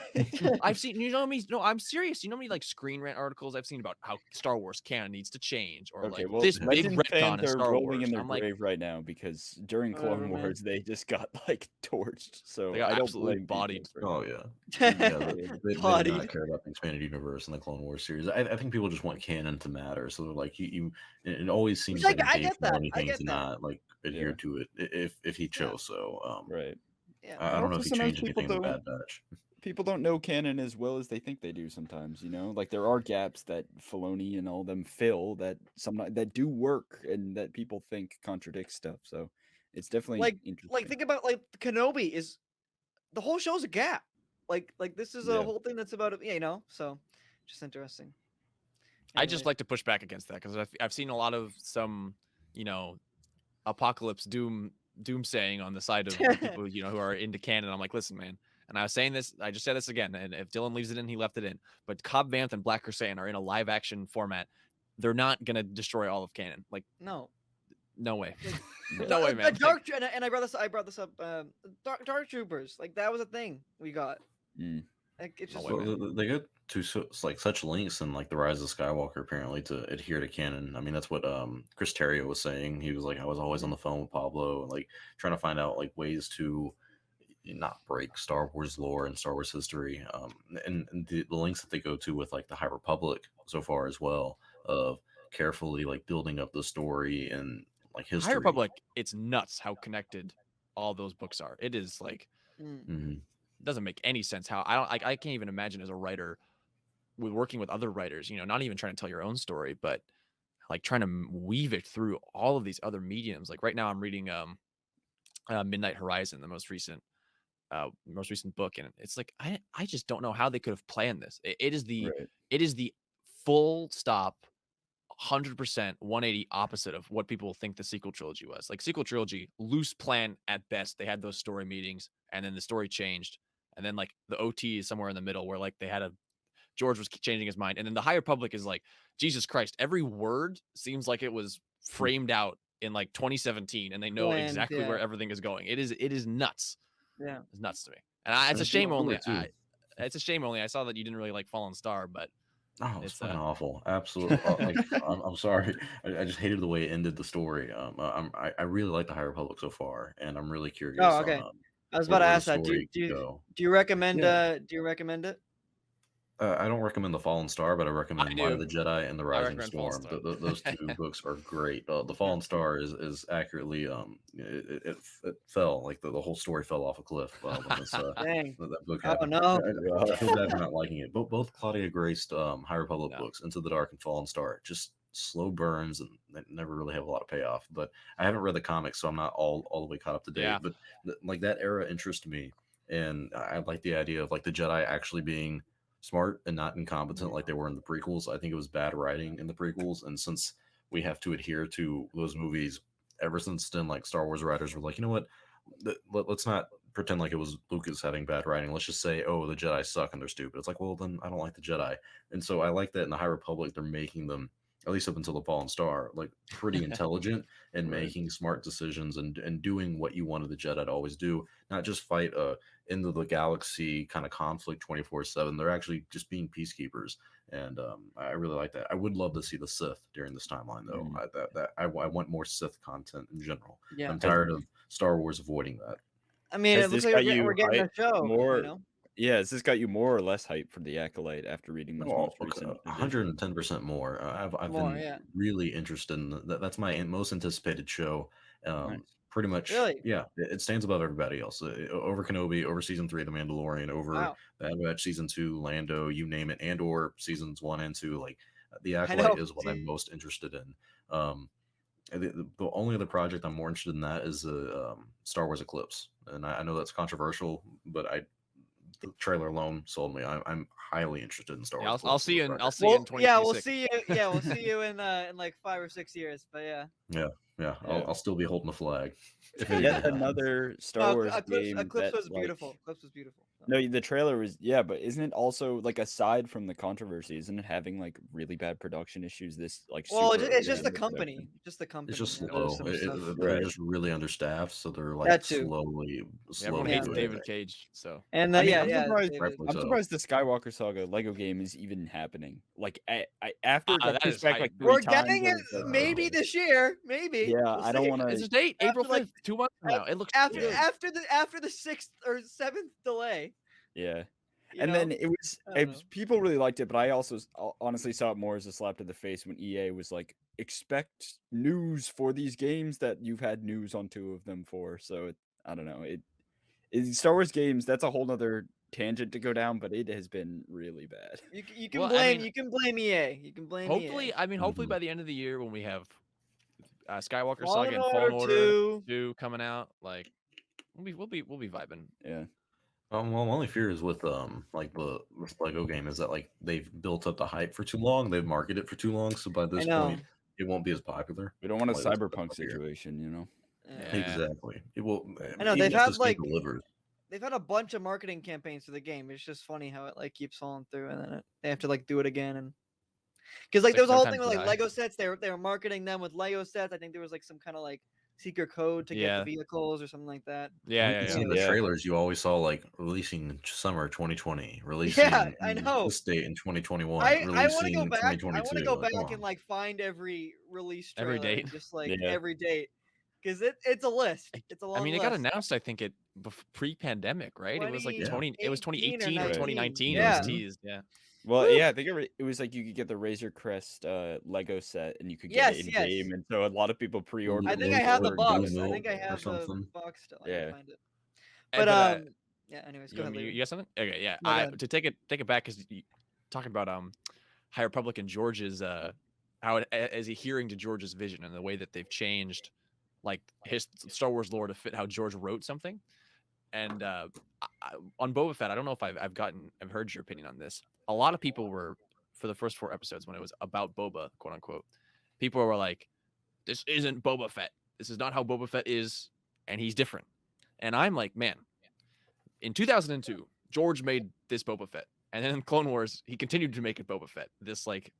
I've seen, I'm serious. You know how many like Screen Rant articles I've seen about how Star Wars canon needs to change, or Okay, like well, this big Legend retcon fans in are Star rolling Wars. in their I'm like, grave right now because during Clone man. Wars they just got like torched. So They got I don't absolutely blame people bodied. for it. Oh yeah, yeah they did Bodied. not care about the expanded universe and the Clone Wars series. I think people just want canon to matter. So they're like, it always seems Which like I Dave get that. Filoni I thing get to that. not like adhere Yeah. to it if he chose. So Right. Yeah. I don't know Also, if he sometimes changed anything in the Bad Batch. People don't know canon as well as they think they do sometimes, like there are gaps that Filoni and all them fill that that do work and that people think contradict stuff. So it's definitely interesting. Like think about like Kenobi is the whole show's a gap. Like this is a Yeah. whole thing that's about so just interesting. I just Anyways. like to push back against that because I've seen a lot of some, apocalypse doom saying on the side of people, who are into canon. I'm like, listen, man. And I was saying this, I just said this again, and if Dylan leaves it in, he left it in. But Cobb Vanth and Black Krrsantan are in a live action format. They're not gonna destroy all of canon. Like, No. no way. Yeah. No way, man. Dark and I brought this up. Dark Troopers, like that was a thing we got. Mm. Like it's No just way, man. Well, they go to like such lengths in like the Rise of Skywalker apparently to adhere to canon. I mean, that's what Chris Terrio was saying. He was like, I was always on the phone with Pablo, like trying to find out like ways to not break Star Wars lore and Star Wars history. And the links that they go to with like the High Republic so far as well, of carefully like building up the story and like history. High Republic, it's nuts how connected all those books are. It is like Mhm. it doesn't make any sense how I can't even imagine as a writer with working with other writers, not even trying to tell your own story, but like trying to weave it through all of these other mediums. Like right now I'm reading Midnight Horizon, the most recent book, and it's like I just don't know how they could have planned this. It is the full stop 100% 180 opposite of what people think the sequel trilogy was. Like sequel trilogy, loose plan at best. They had those story meetings and then the story changed. And then like the OT is somewhere in the middle where like George was changing his mind. And then the High Republic is like, Jesus Christ, every word seems like it was framed out in like 2017 and they know exactly where everything is going. It is nuts. Yeah. It's nuts to me. And it's a shame only. It's a shame only. I saw that you didn't really like Fallen Star, but oh, it's fucking awful. Absolutely. Like, I'm sorry. I just hated the way it ended the story. I really like the High Republic so far, and I'm really curious. Oh, okay. I was about to ask that. Do you recommend? Do you recommend it? I don't recommend The Fallen Star, but I recommend Light of the Jedi and The Rising Storm. Those two books are great. The Fallen Star is accurately it fell, like the whole story fell off a cliff when that book happened. Oh no! I feel bad for not liking it. But both Claudia graced High Republic books, Into the Dark and Fallen Star, just slow burns and they never really have a lot of payoff. But I haven't read the comics, so I'm not all the way caught up to date. Yeah. But like that era interests me, and I like the idea of like the Jedi actually being smart and not incompetent like they were in the prequels. I think it was bad writing in the prequels, and since we have to adhere to those movies ever since then, like Star Wars writers were like, you know what, let's not pretend like it was Lucas having bad writing. Let's just say, oh, the Jedi suck and they're stupid. It's like, well, then I don't like the Jedi. And so I like that in the High Republic they're making them, at least up until the Fallen Star, like pretty intelligent and making smart decisions and doing what you wanted the Jedi to always do, not just fight into the galaxy kind of conflict 24/7. They're actually just being peacekeepers, and I really like that. I would love to see the Sith during this timeline, though. I want more Sith content in general. Yeah. I'm tired of Star Wars avoiding that. I mean, it looks like we're getting a show. More, yeah, has this got you more or less hype for the Acolyte after reading this most recent? 110% more. I've been really interested in that's my most anticipated show. Nice. Pretty much, really? Yeah. It stands above everybody else. Over Kenobi, over season 3 of The Mandalorian, over Bad Batch season 2, Lando, you name it, and or seasons 1 and 2. Like the Acolyte is what I'm most interested in. The only other project I'm more interested in that is Star Wars Eclipse, and I know that's controversial, but the trailer alone sold me. I'm highly interested in Star Wars. I'll see you in 2026. Yeah, we'll see you. Yeah, we'll see you in like 5 or 6 years. But yeah. I'll still be holding the flag. Yet another Star Wars game. Eclipse was beautiful. Eclipse was beautiful. No, the trailer was but isn't it also like, aside from the controversy, isn't it having like really bad production issues? This like it's just the company. Just the company. It's just slow. They're just really understaffed, so they're like slowly. Everyone hates David Cage, so and I'm surprised the Skywalker Saga Lego game is even happening. Like after it pushed back like 3 we're times, getting it maybe this year, maybe. Yeah, I don't want to. It's a date, April 5th, 2 months from now. It looks after the 6th or 7th delay. Yeah. Then it was people really liked it, but I also honestly saw it more as a slap to the face when EA was like, expect news for these games that you've had news on 2 of them for. So I don't know. It Star Wars games, that's a whole nother tangent to go down, but it has been really bad. You can blame EA. You can blame hopefully, EA. Hopefully by the end of the year when we have Skywalker Saga and Fallen Order 2 coming out, like we'll be vibing. Yeah. My only fear is with like this Lego game is that like they've built up the hype for too long, they've marketed it for too long, so by this point it won't be as popular. We don't want a cyberpunk situation, you know. Yeah. Exactly. It will. I know they've had a bunch of marketing campaigns for the game. It's just funny how it like keeps falling through, and then they have to like do it again, and because like there was a whole thing with like Lego sets. They were marketing them with Lego sets. I think there was like some kind of like secret code to get the vehicles or something like that. In the trailers, you always saw like releasing summer 2020, releasing I know this date in 2021. I want to go back. I want to go back and like find every release trailer, every date, just like every date, because it's a list. It's a long. It got announced. I think pre-pandemic, right? It was like 2018 or 2019. Yeah. It was teased. Yeah. Well, Woo! yeah, I think it was like you could get the Razor Crest Lego set, and you could get it Yes, in yes. game, and so a lot of people pre-ordered I it. think I have the for box. Boba I Fett. think I or have the something. box still. I Yeah. gotta find it. And, But yeah. Anyways, go ahead, you Levi. got something? Okay, yeah. No, go I ahead. to take it back because talking about High Republic and George's as he hearing to George's vision and the way that they've changed like his Star Wars lore to fit how George wrote something. And on Boba Fett, I don't know if I've heard your opinion on this. A lot of people were for the first 4 episodes when it was about Boba, quote unquote. People were like, "This isn't Boba Fett. This is not how Boba Fett is, and he's different." And I'm like, man, in 2002, George made this Boba Fett, and then in Clone Wars, he continued to make it Boba Fett. This like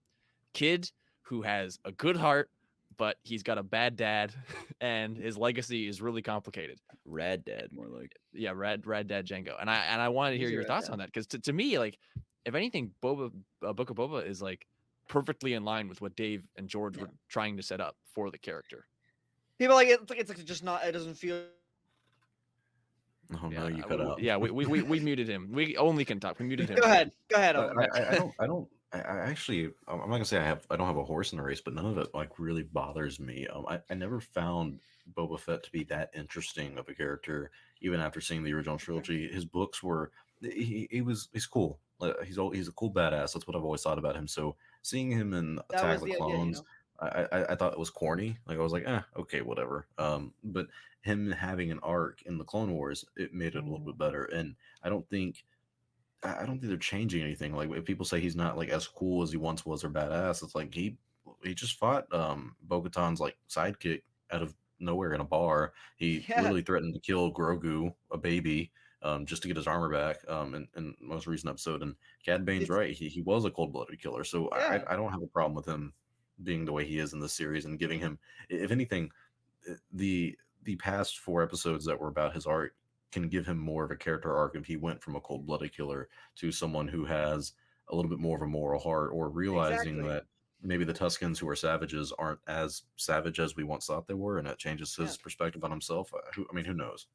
kid who has a good heart, but he's got a bad dad, and his legacy is really complicated. Rad Dad, more like. Yeah, Rad Dad Django, and I wanted to hear He's a your rad thoughts dad. on that because to me, like, if anything, Book of Boba is like perfectly in line with what Dave and George were trying to set up for the character. People like it's like just not. It doesn't feel. Oh no, you cut out. We muted him. We only can talk. We muted him. Go ahead. Go ahead. But Owen. I actually, I'm not gonna say I don't have a horse in the race, but none of it like really bothers me. I never found Boba Fett to be that interesting of a character, even after seeing the original trilogy. His books were, he's cool. He's a cool badass. That's what I've always thought about him. So seeing him in That Attack was of the the idea, Clones, I thought it was corny. Like I was like, okay, whatever. But him having an arc in the Clone Wars, it made it a little bit better. And I don't think they're changing anything. Like if people say he's not like as cool as he once was or badass, it's like he just fought Bo-Katan's like sidekick out of nowhere in a bar. He Yeah. literally threatened to kill Grogu, a baby, just to get his armor back. In the most recent episode, and Cad Bane's It's- right. He was a cold blooded killer. So Yeah. I don't have a problem with him being the way he is in this series and giving him, if anything, the past 4 episodes that were about his arc can give him more of a character arc if he went from a cold-blooded killer to someone who has a little bit more of a moral heart, or realizing Exactly. that maybe the Tuskens who are savages aren't as savage as we once thought they were, and that changes his perspective on himself. Who knows?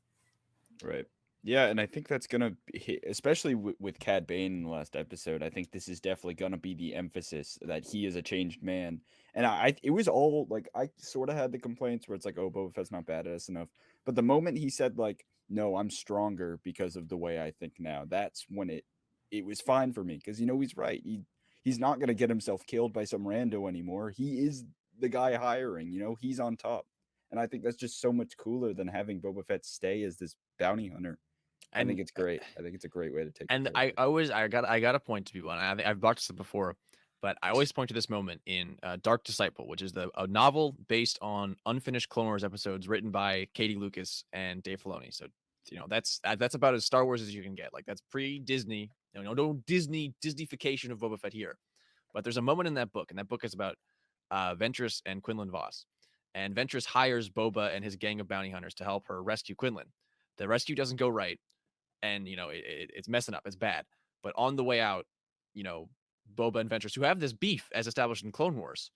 Right. Yeah, and I think that's gonna be, especially with Cad Bane in the last episode. I think this is definitely gonna be the emphasis that he is a changed man. And it was all like I sort of had the complaints where it's like, oh, Boba Fett's not badass enough. But the moment he said like, no, I'm stronger because of the way I think now, that's when it was fine for me because he's right. He's not gonna get himself killed by some rando anymore. He is the guy hiring. He's on top. And I think that's just so much cooler than having Boba Fett stay as this bounty hunter. I think it's great. I think it's a great way to take. And I got to point to people, and I've brought this up before, but I always point to this moment in Dark Disciple, which is a novel based on unfinished Clone Wars episodes written by Katie Lucas and Dave Filoni. So that's about as Star Wars as you can get. Like that's pre-Disney. No Disneyfication of Boba Fett here. But there's a moment in that book, and that book is about Ventress and Quinlan Voss. And Ventress hires Boba and his gang of bounty hunters to help her rescue Quinlan. The rescue doesn't go right, and it's messing up. It's bad. But on the way out, Boba and Ventress, who have this beef as established in Clone Wars,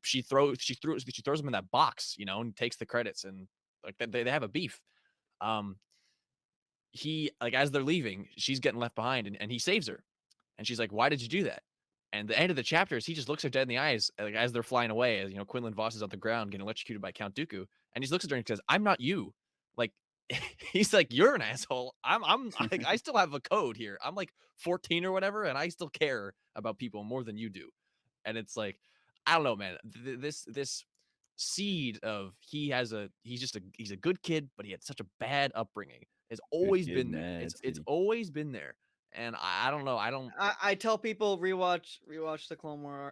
she throws him in that box, and takes the credits, and like they have a beef. He like as they're leaving, she's getting left behind, and he saves her, and she's like, "Why did you do that?" And the end of the chapter is he just looks her dead in the eyes, like as they're flying away, as Quinlan Voss is on the ground getting electrocuted by Count Dooku, and he looks at her and says, "I'm not you." Like he's like, "You're an asshole. I'm like, I still have a code here. I'm like 14 or whatever, and I still care about people more than you do." And it's like, I don't know, man. This seed of he's a good kid, but he had such a bad upbringing has always been there. It's always been there. And I don't know. I tell people rewatch the Clone Wars.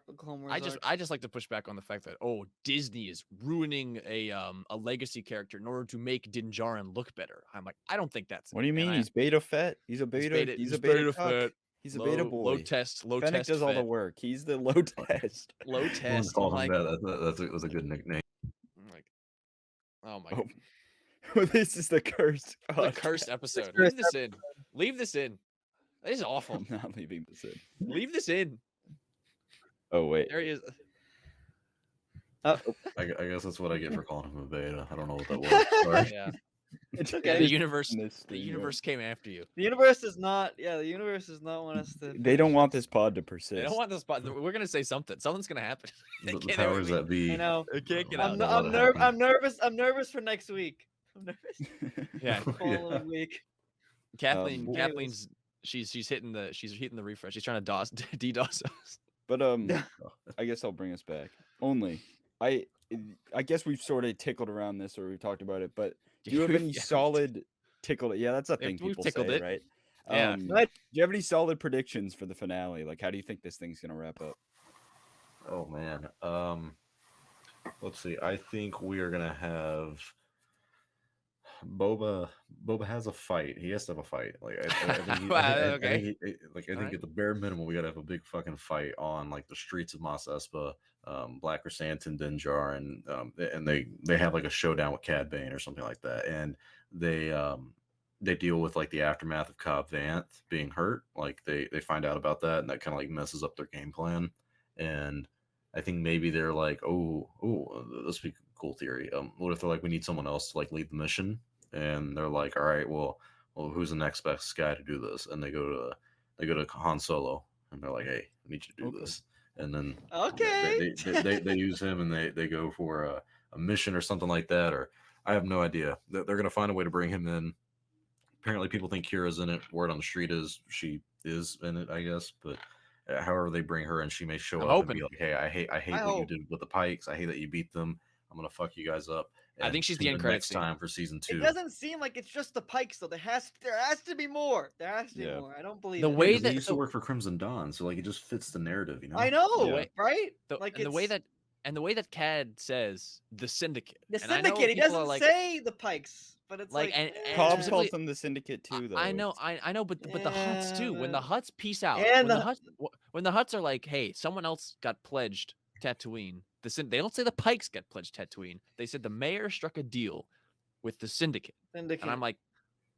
I just like to push back on the fact that Disney is ruining a legacy character in order to make Din Djarin look better. I'm like, I don't think that's. What do you mean? He's Beta Fett. He's a beta. He's a beta Fett. He's a beta boy. Low test. Fennec does all the work. He's the low test. Low test. Call him that. That was a good nickname. I'm like, oh my god. This is the cursed. The cursed episode. Leave this in. Leave this in. This is awful. I'm not leaving this in. Leave this in. Oh wait. There he is. I guess that's what I get for calling him a beta. I don't know what that was. Sorry. Yeah. It's The okay. universe, in this the stream, yeah. universe came after you. The universe does not. Yeah, the universe does not want us to. They don't finish want this. this pod to persist. They don't want this, but we're gonna say something. Something's gonna happen. They The can't do it powers with me. that be. I know. They can't get uh, out. don't let it happen. I'm nervous. I'm nervous for next week. I'm nervous. Yeah, The following week. Kathleen. Anyways. Kathleen's she's hitting the refresh. She's trying to DDoS us. But I guess I'll bring us back. Only I guess we've sort of tickled around this or we've talked about it, but do you have any Yeah. solid tickled? Yeah, that's a Yeah, thing we've people tickled say, it. right? Yeah. Do you have any solid predictions for the finale? Like, how do you think this thing's gonna wrap up? Oh man. Let's see. I think we are gonna have Boba. Boba has a fight. He has to have a fight. Like I think, Okay. I think Alright. at the bare minimum we gotta have a big fucking fight on like the streets of Mos Espa, Black Chrysanthemum, Din Djarin, and they have like a showdown with Cad Bane or something like that, and they deal with like the aftermath of Cobb Vanth being hurt. Like they find out about that, and that kind of like messes up their game plan. And I think maybe they're like, oh, this would be a cool theory. What if they're like, we need someone else to like lead the mission, and they're like, all right, well, who's the next best guy to do this? And they go to Han Solo, and they're like, hey, I need you to do Okay. this. And then Okay. they use him, and they go for a mission or something like that. Or I have no idea. They're gonna find a way to bring him in. Apparently, people think Kira's in it. Word on the street is she is in it, I guess. But however they bring her in, she may show I'm up hoping. and be like, "Hey, I hate I what you hope. did with the Pikes. I hate that you beat them. I'm gonna fuck you guys up." I think And she's the tune end in credit next scene. time for season 2. It doesn't seem like it's just the Pikes though. There has to be more. There has to be Yeah. more. I don't believe The it. way Because that- he used to so- work for Crimson Dawn, so like it just fits the narrative, you know. I know, Yeah. right? and the way that Cad says the Syndicate. The and I know Syndicate. He people are doesn't like, say the Pikes, but it's like, like, and Cobb specifically- calls them the Syndicate too, though. I know, I know, but the Huts too. When the Yeah. Huts peace out, And when the Huts are like, hey, someone else got pledged Tatooine. They don't say the Pikes got pledged Tatooine. They said the mayor struck a deal with the Syndicate. Syndicate. And I'm like,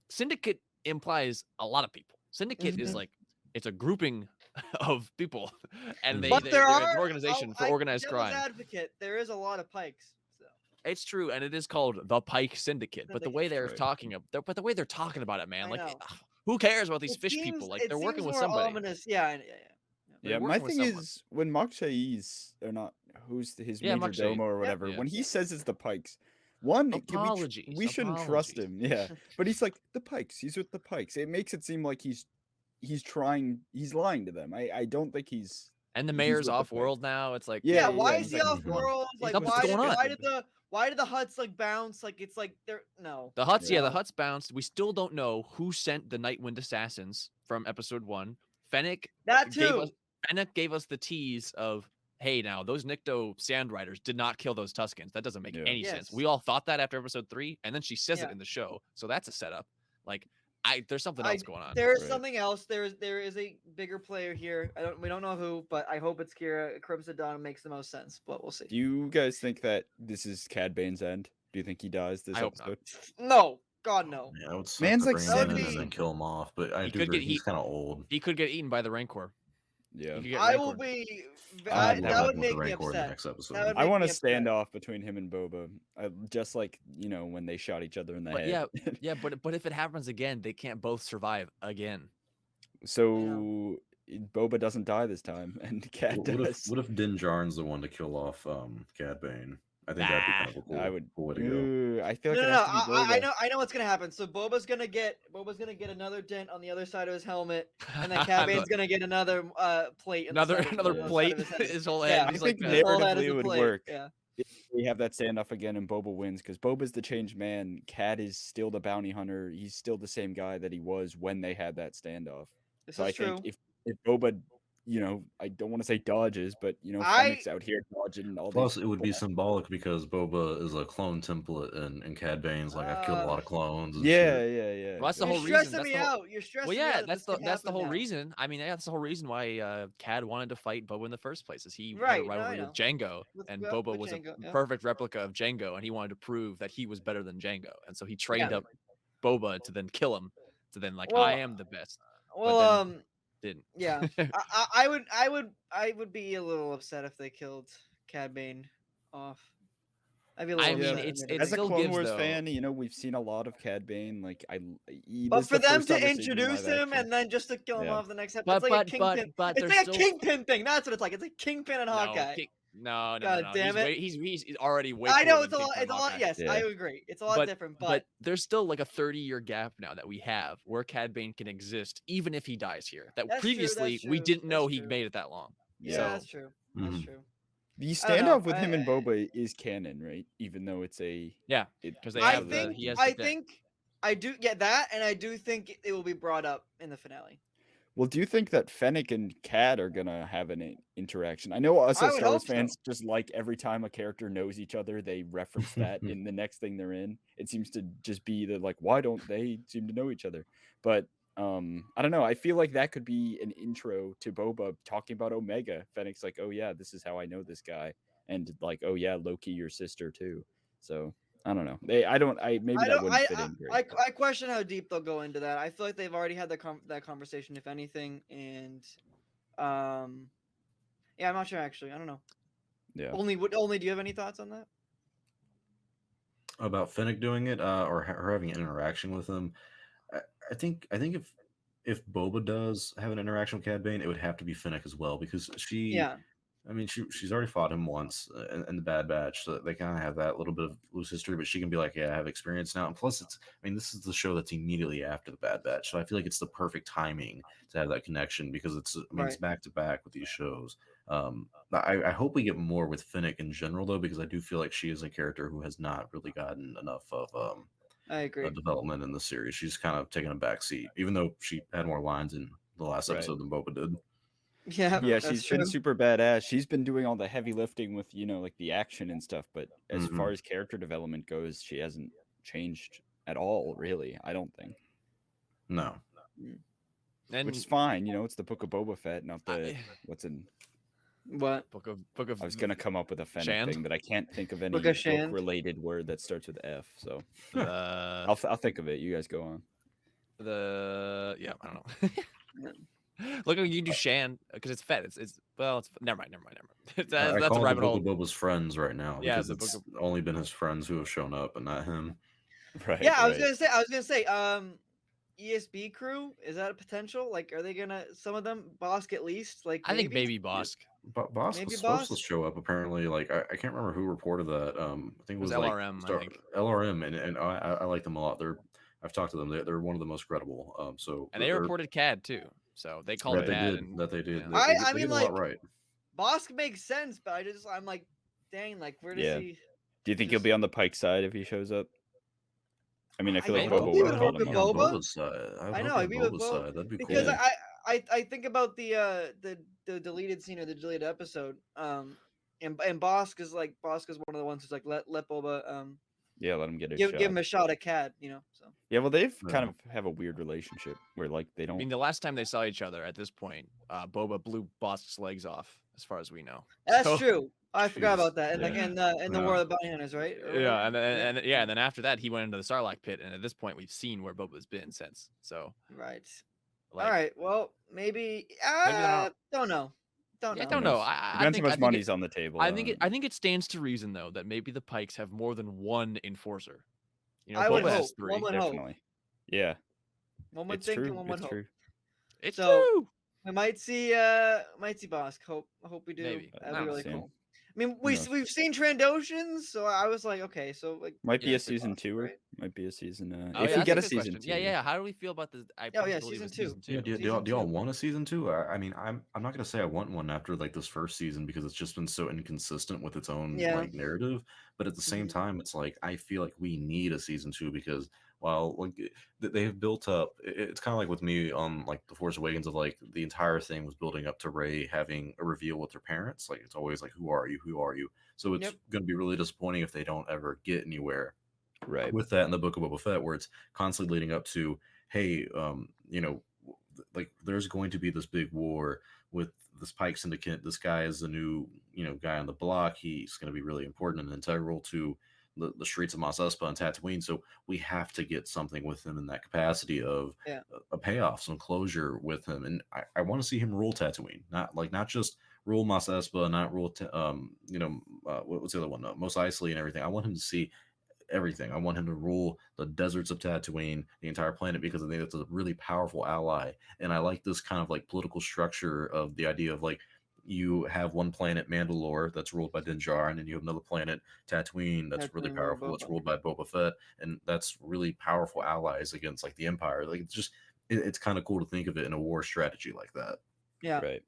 Syndicate implies a lot of people. Syndicate is Mhm. like, it's a grouping of people, and but they're there an are organization for organized devil's crime. advocate. There is a lot of Pikes. So. It's true, and it is called the Pike Syndicate. But the way they're Right. talking, but the way they're talking about it, man, I like, know. who cares about these It fish seems- people? Like it they're working seems with more somebody. Ominous. Yeah. They're Yeah, my working with thing someone. is when Moksha's or not, who's his Yeah, major Moksha. domo or Yep. whatever, Yeah. when he says it's the Pikes, one, Apologies, we shouldn't trust apologies. him. Yeah, but he's like the Pikes. He's with the Pikes. It makes it seem like he's lying to them. I don't think he's. And the He's mayor's with the off Pikes. world now. It's like, Yeah, Yeah. yeah, Why yeah, is he exactly. off world? Like, What's why going on? why did the Huts like bounce? Like, it's like they're no. the Huts, yeah, the Yeah. Huts bounced. We still don't know who sent the Nightwind assassins from episode 1. Fennec That too. gave us the tease of, hey, now those Nikto Sand Riders did not kill those Tuskens. That doesn't make Yeah. any sense. Yes. We all thought that after episode 3, and then she says Yeah. it in the show. So that's a setup. Like, there's something else going on. There is Right. something else. There is a bigger player here. We don't know who, but I hope it's Kira. Crimson Dawn makes the most sense, but we'll see. Do you guys think that this is Cad Bane's end? Do you think he dies this I hope not. episode? No, God no. Yeah, I would suck Man's to like bring him in 70. and then kill him off, but I He do could agree get he's kind of old. He could get eaten by the Rancor. Yeah. He could get I will Rancored. be. I That love would with the make me Rancor in the upset. next episode. That would I make want me a upset. standoff between him and Boba, just like when they shot each other in the But head. yeah, but if it happens again, they can't both survive again. So Boba doesn't die this time, and Cad What does. if Din Djarin's the one to kill off Cad Bane? I think that'd be kind of a cool, I would. cool way to go. Ooh, I feel like No, it no, has to be Boba. I know what's gonna happen. So Boba's gonna get another dent on the other side of his helmet, and then Cad Bane's gonna get another plate. on the another side of- another on the side plate. of his head. His whole Yeah. head. I He's think like, His whole head narratively is it a would plate, work. Yeah. If we have that standoff again and Boba wins, because Boba's the changed man. Cad is still the bounty hunter. He's still the same guy that he was when they had that standoff. This So is I true. think if Boba, I don't want to say dodges, but I- Fennec's out here dodging all Plus, these. it would be people. symbolic because Boba is a clone template, and Cad Bane's like, I've killed a lot of clones. And Yeah, shit. yeah. Well, that's the You're whole reason. stressing That's me the whole, out. You're stressing well, me out. yeah, that that's this the could that's the happen whole now. reason. I mean, yeah, that's the whole reason why Cad wanted to fight Boba in the first place. Is he Right, had a no, I rivalry know. with Django, and With Boba was Django, a yeah. perfect replica of Django, and he wanted to prove that he was better than Django, and so he trained Yeah. up Boba to then kill him, to then Well, I am the best. Well, then- Didn't. yeah. I would be a little upset if they killed Cad Bane off. I'd be a I little mean, upset it's if they it As a didn't. still Clone gives Wars though. fan, we've seen a lot of Cad Bane. Like But this is for the them first time to we're seeing him in introduce live him action. and then just to kill him Yeah. off the next episode, But it's like a but kingpin. but It's there's like a still kingpin thing. That's what it's like. It's like Kingpin and no Hawkeye. no. God damn it! He's already way I cooler know than it's a lot. Kingpin It's a and lot. Hawkeye. Yes, I Yeah. agree. It's a lot different, but there's still like a 30-year gap now that we have where Cad Bane can exist even if he dies here. That that's true. previously That's we true. didn't know That's he true. made it that long. Yeah, So that's true. That's Mhm. true. The I don't know. standoff with him and Boba is canon, right? Even though it's yeah, it, because they I have think. he has I the thing. think. I do get that, and I do think it will be brought up in the finale. Well, do you think that Fennec and Cad are gonna have an interaction? I know us I as would Star Wars hope so. fans just like every time a character knows each other, they reference that in the next thing they're in. It seems to just be the like, why don't they seem to know each other? But I don't know. I feel like that could be an intro to Boba talking about Omega. Fennec's like, oh yeah, this is how I know this guy, and like, oh yeah, Loki, your sister too. So I don't know. Maybe I that don't. wouldn't fit in great. I question how deep they'll go into that. I feel like they've already had that conversation, if anything, and yeah, I'm not sure actually. I don't know. Yeah. Only do you have any thoughts on that? About Fennec doing it, or her having an interaction with him. I think if Boba does have an interaction with Cad Bane, it would have to be Fennec as well because Yeah. I mean, she's already fought him once in the Bad Batch, so they kind of have that little bit of loose history. But she can be like, "Yeah, I have experience now." And plus, this is the show that's immediately after the Bad Batch, so I feel like it's the perfect timing to have that connection because it's Right. back to back with these shows. I hope we get more with Fennec in general though, because I do feel like she is a character who has not really gotten enough of I agree. development in the series. She's kind of taken a back seat, even though she had more lines in the last Right. episode than Boba did. Yeah. Yeah, that's she's true. been super badass. She's been doing all the heavy lifting with, like the action and stuff. But as Mhm. far as character development goes, she hasn't changed at all, really. I don't think. No. And Which is fine. It's the Book of Boba Fett, not the I- what's in. What? book of I was gonna come up with a Fennec Shand? thing, but I can't think of any Book of Shand? book-related word that starts with F. So the I'll think of it. You guys go on. yeah, I don't know. Look, you do Shan because it's Fett. It's never mind. I That's a call it rabbit the hole. Book of Boba's friends right now Yeah, because the Book it's of- only been his friends who have shown up and not him. Right. Yeah, I was right. gonna say, ESB crew, is that a potential? Like, are they gonna some of them Bosk at least? Like, I think maybe Bosk. Boss Maybe was supposed to Boss? show up apparently. Like I can't remember who reported that. I think it was was like LRM, I think. LRM, and I like them a lot. I've talked to them. They're one of the most credible. So And they they're- reported Cad too. So they called that they Cad. did. And, That they did. yeah. They I mean, did a lot like, right. Bosk makes sense, but I'm like, dang, like, where does Yeah. he? Do you think he'll be on the Pike side if he shows up? I mean, I feel I like hope Boba he would would call hope him if on. Boba- Boba's side. I know, hope I'd be on with Boba's Boba, side. That'd be because cool. I think about the deleted scene or the deleted episode, and Bosk is one of the ones who's like, let Boba Yeah, let him get a give shot. him a shot at Cad, so. Yeah, well, they've kind Yeah. of have a weird relationship where like they I don't. mean, the last time they saw each other at this point, Boba blew Bosk's legs off, as far as we know. That's So- true. I forgot Jeez, about that. And like yeah. in the Yeah. War of the Bounty Hunters, right? Or Yeah, whatever? and then after that, he went into the Sarlacc pit, and at this point, we've seen where Boba's been since. So, Right. like, All right. Well, maybe. they're not- Don't know. Don't Yeah, know. don't Who know. knows? I Depends think how I much think money's on the table. I think it stands to reason though that maybe the Pikes have more than one enforcer. I would Boba has hope. 3. One would hope. definitely. Yeah, One would it's think true. and one would It's hope. true. It's So- true. We might see Bosk. Hope we do. Maybe. That'd I be don't really know. cool. I mean, Who knows? we've seen Trandoshans, so I was like, okay, so like Might be Yeah, a pretty season possible, 2, right? might be a season. Oh, If yeah, we get a that's good season question. 2, Yeah. How do we feel about the? yeah, possibility of a season two. Season 2. Yeah, do Season y'all 2. want a season 2? I mean, I'm not gonna say I want one after like this first season because it's just been so inconsistent with its own Yeah. like narrative. But at the same Mhm. time, it's like I feel like we need a season 2 because while like they have built up, it's kind of like with me on like the Force Awakens of like the entire thing was building up to Rey having a reveal with her parents. Like it's always like, who are you? Who are you? So it's Yep. going to be really disappointing if they don't ever get anywhere right? with that in the Book of Boba Fett, where it's constantly leading up to, hey, like there's going to be this big war with this Pike Syndicate. This guy is the new, guy on the block. He's going to be really important and integral to the streets of Mos Espa and Tatooine. So we have to get something with him in that capacity of Yeah. a payoff, some closure with him. And I want to see him rule Tatooine, not just rule Mos Espa, not rule what's the other one? Mos Eisley and everything. I want him to see everything. I want him to rule the deserts of Tatooine, the entire planet, because I think that's a really powerful ally. And I like this kind of like political structure of the idea of like you have one planet, Mandalore, that's ruled by Din Djarin, and then you have another planet, Tatooine, that's really Tatooine ruled powerful. That's Boba. ruled by Boba Fett, and that's really powerful allies against like the Empire. Like it's kind of cool to think of it in a war strategy like that. Yeah. Right.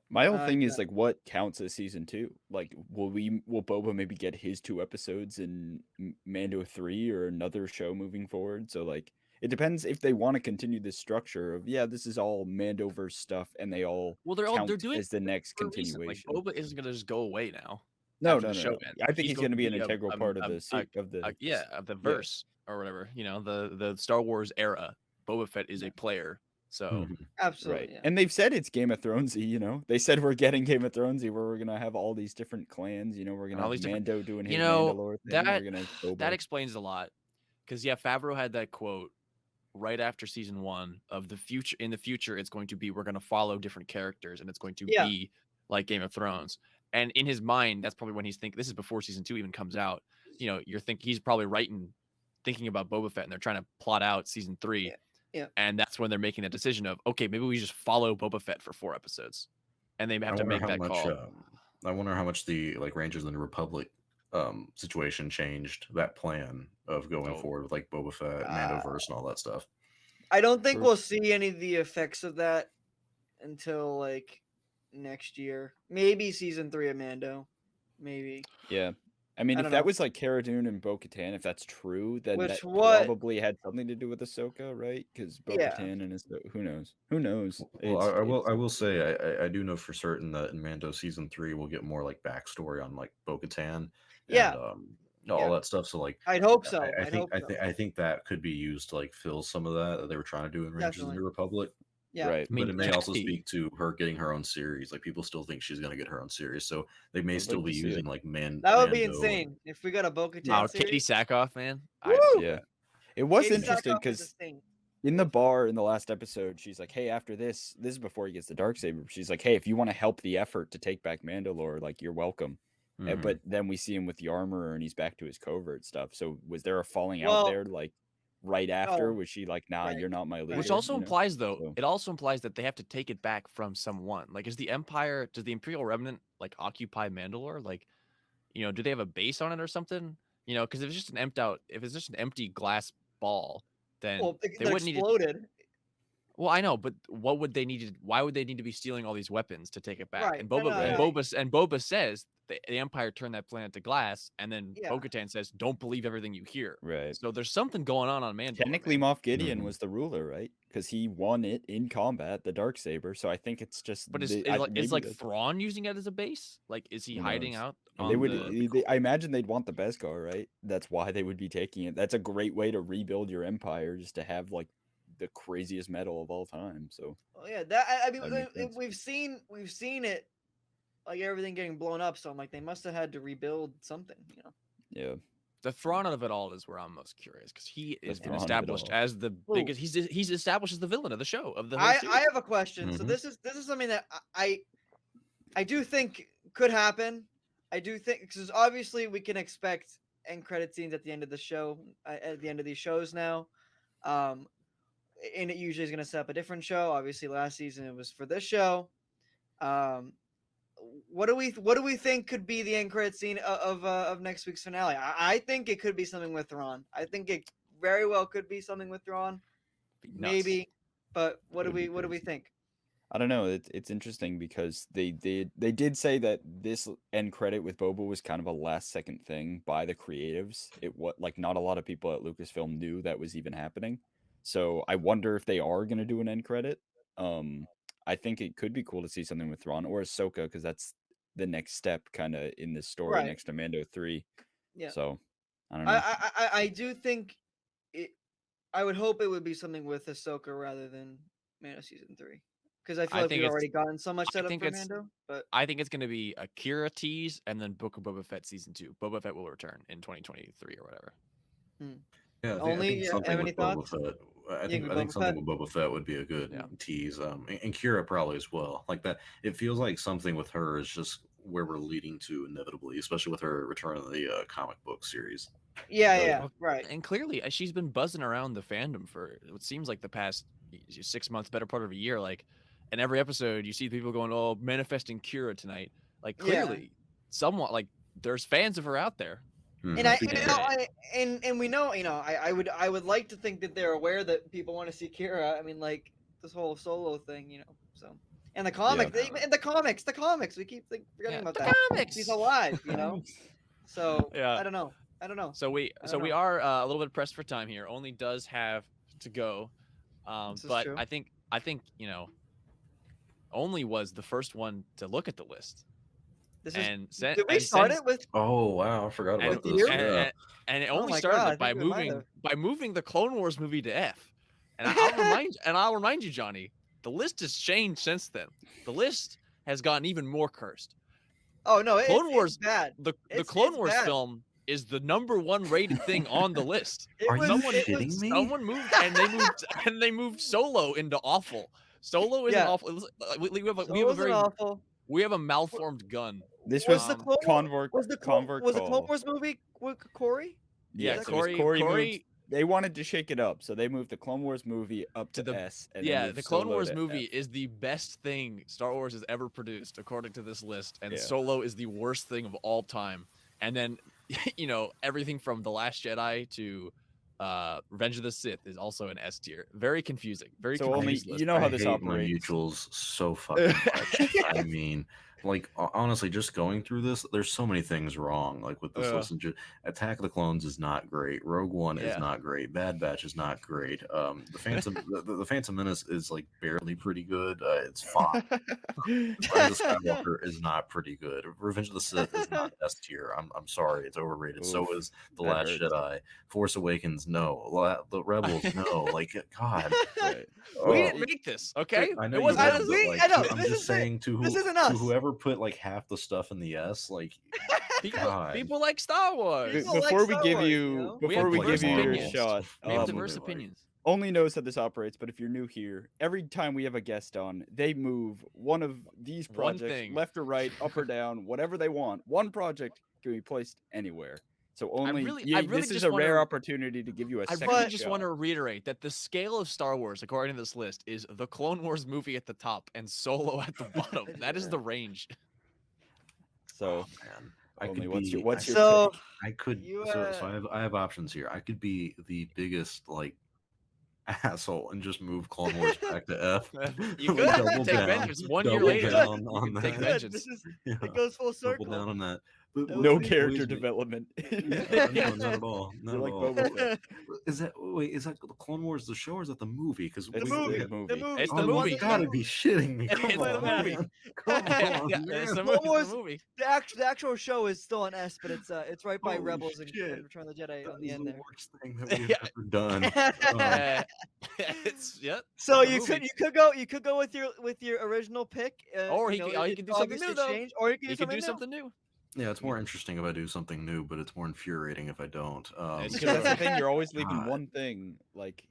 My whole thing is yeah. like, what counts as season 2? Like, will Boba maybe get his 2 episodes in Mando 3 or another show moving forward? So like, it depends if they want to continue this structure of this is all Mandoverse stuff, and they all They're count doing as the next for a reason. Like continuation. Boba isn't gonna just go away now. No, after no, the no, show no. ends. I think he's going to be an integral part of the verse or whatever. The Star Wars era. Boba Fett is a player. So Absolutely. Right. Yeah. And they've said it's Game of Thronesy, They said we're getting Game of Thronesy where we're gonna have all these different clans, we're gonna all have these different- Mando doing his Mandalore thing. that We're gonna have Boba. that explains a lot. Because Favreau had that quote right after season 1 of the future. In the future, it's going to be we're going to follow different characters, and it's going to be like Game of Thrones. And in his mind, that's probably when he's thinking. This is before season 2 even comes out. He's probably thinking about Boba Fett, and they're trying to plot out season 3. Yeah. And that's when they're making a decision of, okay, maybe we just follow BobaEtt for 4 episodes, and they have to make that call. I wonder how much the like Rangers of the Republic situation changed that plan of going forward with like Boba Fett, Mandoverse, and all that stuff. I don't think we'll see any of the effects of that until like next year. Maybe season 3 of Mando. Maybe. Yeah. I mean, if that was like Cara Dune and Bo-Katan, if that's true, then that probably had something to do with Ahsoka, right? Because Bo-Katan and who knows? Who knows? Well, I will say I do know for certain that in Mando season 3 we'll get more like backstory on like Bo-Katan. And, all that stuff. So like, I'd hope so. I think that could be used to like fill some of that they were trying to do in Rangers of the Republic. Yeah. Right. But it may also speak to her getting her own series. Like people still think she's gonna get her own series, so they may still be using like That would be insane if we got a Bo-Katan series. Katie Sackhoff, man. Yeah. It was interesting because in the bar in the last episode, she's like, "Hey, after this is before he gets the Darksaber. She's like, "Hey, if you want to help the effort to take back Mandalore, like you're welcome." But then we see him with the armor and he's back to his covert stuff. So was there a falling out there like right after? Was she like, nah, you're not my leader? Which also implies it also implies that they have to take it back from someone. Like, does the Imperial Remnant like occupy Mandalore? Like, do they have a base on it or something? Because if it's just an empty glass ball, then they wouldn't exploded. Well, I know, but what would they need to? Why would they need to be stealing all these weapons to take it back? Right. And Boba says the Empire turned that planet to glass, and then Bo-Katan says, "Don't believe everything you hear." Right. So there's something going on Mandalore. Technically, Moff Gideon was the ruler, right? Because he won it in combat, the Darksaber. So I think it's just. But is like Thrawn using it as a base? Like, is he hiding out? I imagine they'd want the Beskar, right? That's why they would be taking it. That's a great way to rebuild your empire, just to have like the craziest metal of all time. So we've seen it, like everything getting blown up. So I'm like, they must have had to rebuild something, Yeah. The Thrawn of it all is where I'm most curious, because he has been established as the biggest. He's established as the villain of the show of the. I have a question. So this is something that I do think could happen. I do think, because obviously we can expect end credit scenes at the end of the show, at the end of these shows now. And it usually is going to set up a different show. Obviously, last season it was for this show. What do we think could be the end credit scene of next week's finale? I think it could be something with Thrawn. I think it very well could be something with Thrawn. Maybe, but what do we think? I don't know. It's interesting because they did say that this end credit with Boba was kind of a last second thing by the creatives. Not a lot of people at Lucasfilm knew that was even happening. So I wonder if they are going to do an end credit. I think it could be cool to see something with Thrawn or Ahsoka, because that's the next step kind of in this story next to Mando 3. Yeah. So I don't know. I do think it. I would hope it would be something with Ahsoka rather than Mando season 3, because I feel like we've already gotten so much set up for Mando. But I think it's going to be Akira tease and then Book of Boba Fett season 2. Boba Fett will return in 2023 or whatever. Yeah, I Only think yeah, something have any with Boba thoughts? Fett. I Yeah, think with I think Boba something Fett. with Boba Fett would be a good Yeah. tease. And Kira probably as well. Like that, it feels like something with her is just where we're leading to inevitably, especially with her return of the comic book series. Yeah, But yeah, Well, right. And clearly, she's been buzzing around the fandom for what seems like the past 6 months, better part of a year. Like, in every episode, you see people going, "Oh, manifesting Kira tonight." Like, Yeah. clearly, somewhat like there's fans of her out there. Mhm. And I, think and, it's you know, great. and we know, I would like to think that they're aware that people want to see Kira. I mean, like this whole Solo thing, So, and the comics, and the comics, we keep forgetting about the that. comics. He's alive, So Yeah. I don't know. So we I don't know. are a little bit pressed for time here. Only does have to go, This is but true. I think Only was the first one to look at the list and Did we start it with? Oh wow, I forgot about and, this. you? Yeah. and it Oh only my started God, I it by think we might moving the Clone Wars movie to F. And I'll remind you, Johnny, the list has changed since then. The list has gotten even more cursed. Oh no, Clone Wars it's bad. The It's Clone Wars bad. film is the #1 rated thing on the list. Are you Someone- kidding me? Someone moved and they moved Solo into awful. Solo isn't Yeah. awful. We have a Solo's very awful. we have a malformed gun. This Was was the Um, Clone Convert. Was the Clone Call. Wars movie with Corey? Yes, Is it was that Corey Corey moved. They wanted to shake it up, so they moved the Clone Wars movie up to To the- S. And then Yeah, moved the Clone Solo Wars to movie F. is the best thing Star Wars has ever produced, according to this list, and Yeah. Solo is the worst thing of all time. And then, everything from The Last Jedi to Revenge of the Sith is also an S tier. Very confusing. Very So only confused list. you know how I this hate my operates. mutuals so fucking much. I mean, like honestly, just going through this, there's so many things wrong. Like with this list, Attack of the Clones is not great. Rogue One is Yeah. not great. Bad Batch is not great. The Phantom, the Phantom Menace is like barely pretty good. It's fine. Rise of Skywalker is not pretty good. Revenge of the Sith is not S tier. I'm sorry, it's overrated. So Oof, is The that Last hurts. Jedi. Force Awakens, no. The Rebels, no. Like God. Right. We Oh, didn't make this, okay? I know It you wasn't didn't, us. but, like, I know, I'm this just is saying to this isn't to us. whoever put like half the stuff in the S, like God. People like Star Wars. People like Before we Star give Wars, you, We before have we diverse give you your opinions. shot, We have Um, diverse like- opinions. only knows how this operates. But if you're new here, every time we have a guest on, they move one of these One projects thing. left or right, up or down, whatever they want. One project can be placed anywhere. So only really this is just a wanna- rare opportunity to give you a I second really just shot. want to reiterate that the scale of Star Wars, according to this list, is the Clone Wars movie at the top and Solo at the bottom. That is the range. So Man, I only could what's be. your what's I, your So pick? I could. you, So I have options here. I could be the biggest like asshole and just move Clone Wars back to F. You Like, could double take down, vengeance 1 year double later. down You on could take that. Good, vengeance. this is Yeah, it goes full double circle. down on that. But That what No would be character annoys me- development. No, not at all. Not You're at like all. Boba Fett. Is that the Clone Wars the show or is that the movie? Because It's movie. the movie. It's Oh, the you movie. gotta be shitting me! It's Come the on, movie. man. Come on, Yeah, man. it's the Clone movie. Wars- It's the movie. The actual show is still on S, but it's right by Holy Rebels and shit. Return of the Jedi That on the is end the there. worst thing that we've Yeah. ever done. It's yep. So the you movie. could go with your original pick, Or you he know, could it's do something obviously new, though. changed, or you could do You could something do new. something new. Yeah, it's more interesting if I do something new, but it's more infuriating if I don't. It's Because that's the true. thing, you're always leaving God. one thing. Like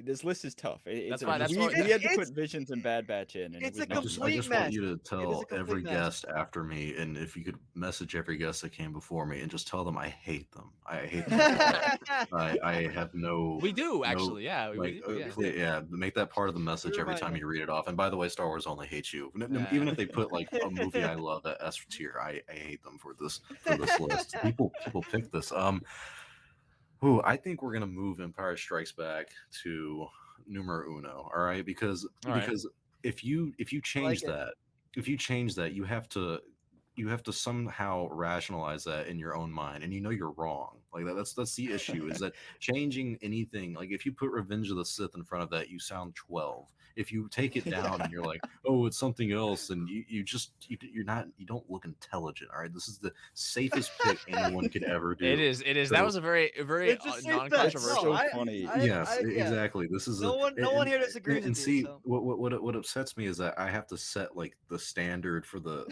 this list is tough. That's why- that's we, why- we had to It's- put Visions and Bad Batch in, and it's it was a not complete I just mess. want you to tell a complete every mess. guest after me, and if you could message every guest that came before me, and just tell them I hate them. I hate them. I have no. We do actually, yeah. Like, We do, yeah, make that part of the message every remind time me. you read it off. And by the way, Star Wars only hates you. Even if they put like a movie I love at S tier, I hate them for this list. People pick this. I think we're gonna move Empire Strikes Back to numero uno. All right, because All right. because if you change it. that, you have to somehow rationalize that in your own mind, and you know you're wrong. Like that's the issue, is that changing anything, like if you put Revenge of the Sith in front of that, you sound 12. If you take it down and you're like, oh, it's something else, and you don't look intelligent. All right, this is the safest pick anyone could ever do. It is. That So- was a very It's a safe bet. non-controversial. So No, funny. Yes, yeah. exactly. This is No one here disagrees and with you, see so. what upsets me is that I have to set like the standard for the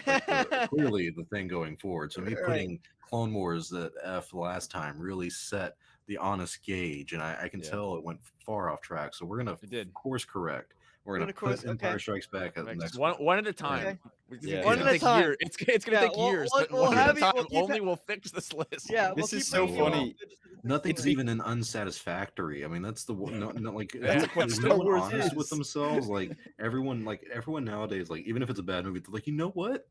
clearly the thing going forward. So me Right. putting Clone Wars that F last time really set the honest gauge, and I can tell it went far off track. So we're gonna It did. course correct. We're We're gonna gonna put course- Empire okay. Strikes Back at the Right, next just one at a time. Okay. Yeah. It's One gonna at a take time. years. It's gonna Yeah, take we'll- years, we'll- but we'll one at have a you- time. we'll keep Only it- we'll fix this list. Yeah, This we'll is keep so bringing you funny. on. Nothing's It's- even an unsatisfactory. I mean, that's the no, like That's what is Star no one Wars honest with is. themselves. Like everyone nowadays, like even if it's a bad movie, they're like, you know what?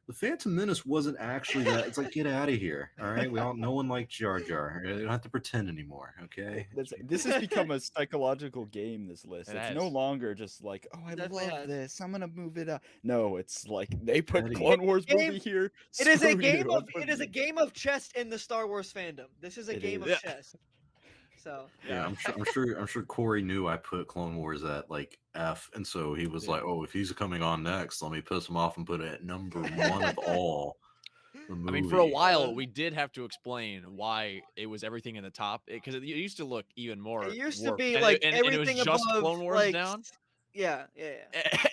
The Phantom Menace wasn't actually that. It's like, get out of here. All right, no one liked Jar Jar. You don't have to pretend anymore. Okay. This has become a psychological game. This list. It It's no has. longer just like, oh, I Definitely love has. this. I'm gonna move it up. No, it's like they put Petty. Clone Wars Game- movie here. It is a screw game you, I'm of putting it is a it- game of chess in the Star Wars fandom. This is a It game is. of chess. So Yeah, I'm sure Corey knew I put Clone Wars at like F, and so he was Yeah. like, "Oh, if he's coming on next, let me piss him off and put it at number one of all." The I mean, for a movie. while, we did have to explain why it was everything in the top because it used to look even more. it used to warped, be and like and everything it was above just Clone Wars like, down. Yeah.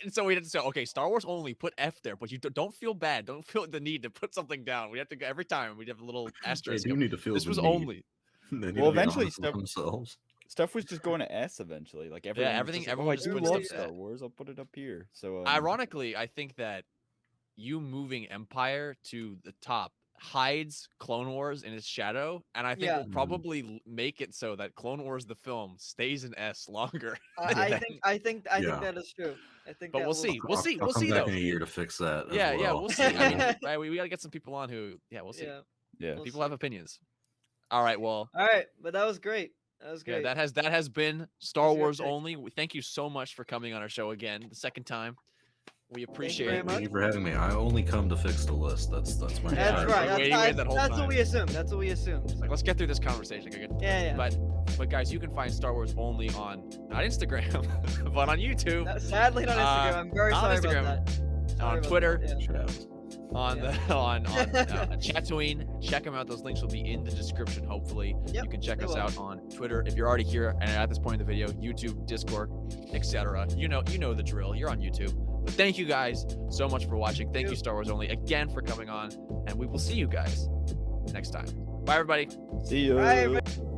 And so we had to say, okay, Star Wars only, put F there, but you don't feel bad. Don't feel the need to put something down. We have to go every time. We'd have a little They asterisk. do of, need to feel this the was need. only. They need Well, to be eventually honest with stuff- themselves. Stuff was just going to S eventually. Like everyone, was everything- just like, everyone oh, I just do put love stuff Star there. Wars. I'll put it up here. So Ironically, I think that you moving Empire to the top hides Clone Wars in its shadow, and I think Yeah. will probably make it so that Clone Wars the film stays in S longer. I think Yeah. that is true. I think But that we'll will- see. I'll come see, back though. in a year to fix that. Yeah, as yeah, well. we'll see. I mean, right, we gotta get some people on who, we'll see. Yeah. yeah. We'll People see. have opinions. All right, well, All right, but that was great. That was yeah, great. that has been Star That's a good Wars pick. only. Thank you so much for coming on our show again, the second time. We appreciate very it. much. Thank you for having me. I only come to fix the list. That's my. That's entire right. Wait, That's, wait that whole that's time. what we assume. That's what we assume. Like, let's get through this conversation. Okay, good. Yeah. But guys, you can find Star Wars only on not Instagram, but on YouTube, Sadly, not Instagram. I'm very not sorry Instagram, about that. Sorry on about Twitter, that, yeah. Shit happens. on Yeah. the on Tatooine. Check them out. Those links will be in the description. Hopefully, Yep, you can check they us will. out on Twitter if you're already here and at this point in the video. YouTube, Discord, etc. You know the drill. You're on YouTube. But thank you guys so much for watching. Thank you, Star Wars Only, again for coming on, and we will see you guys next time. Bye, everybody. See you. Bye, everybody.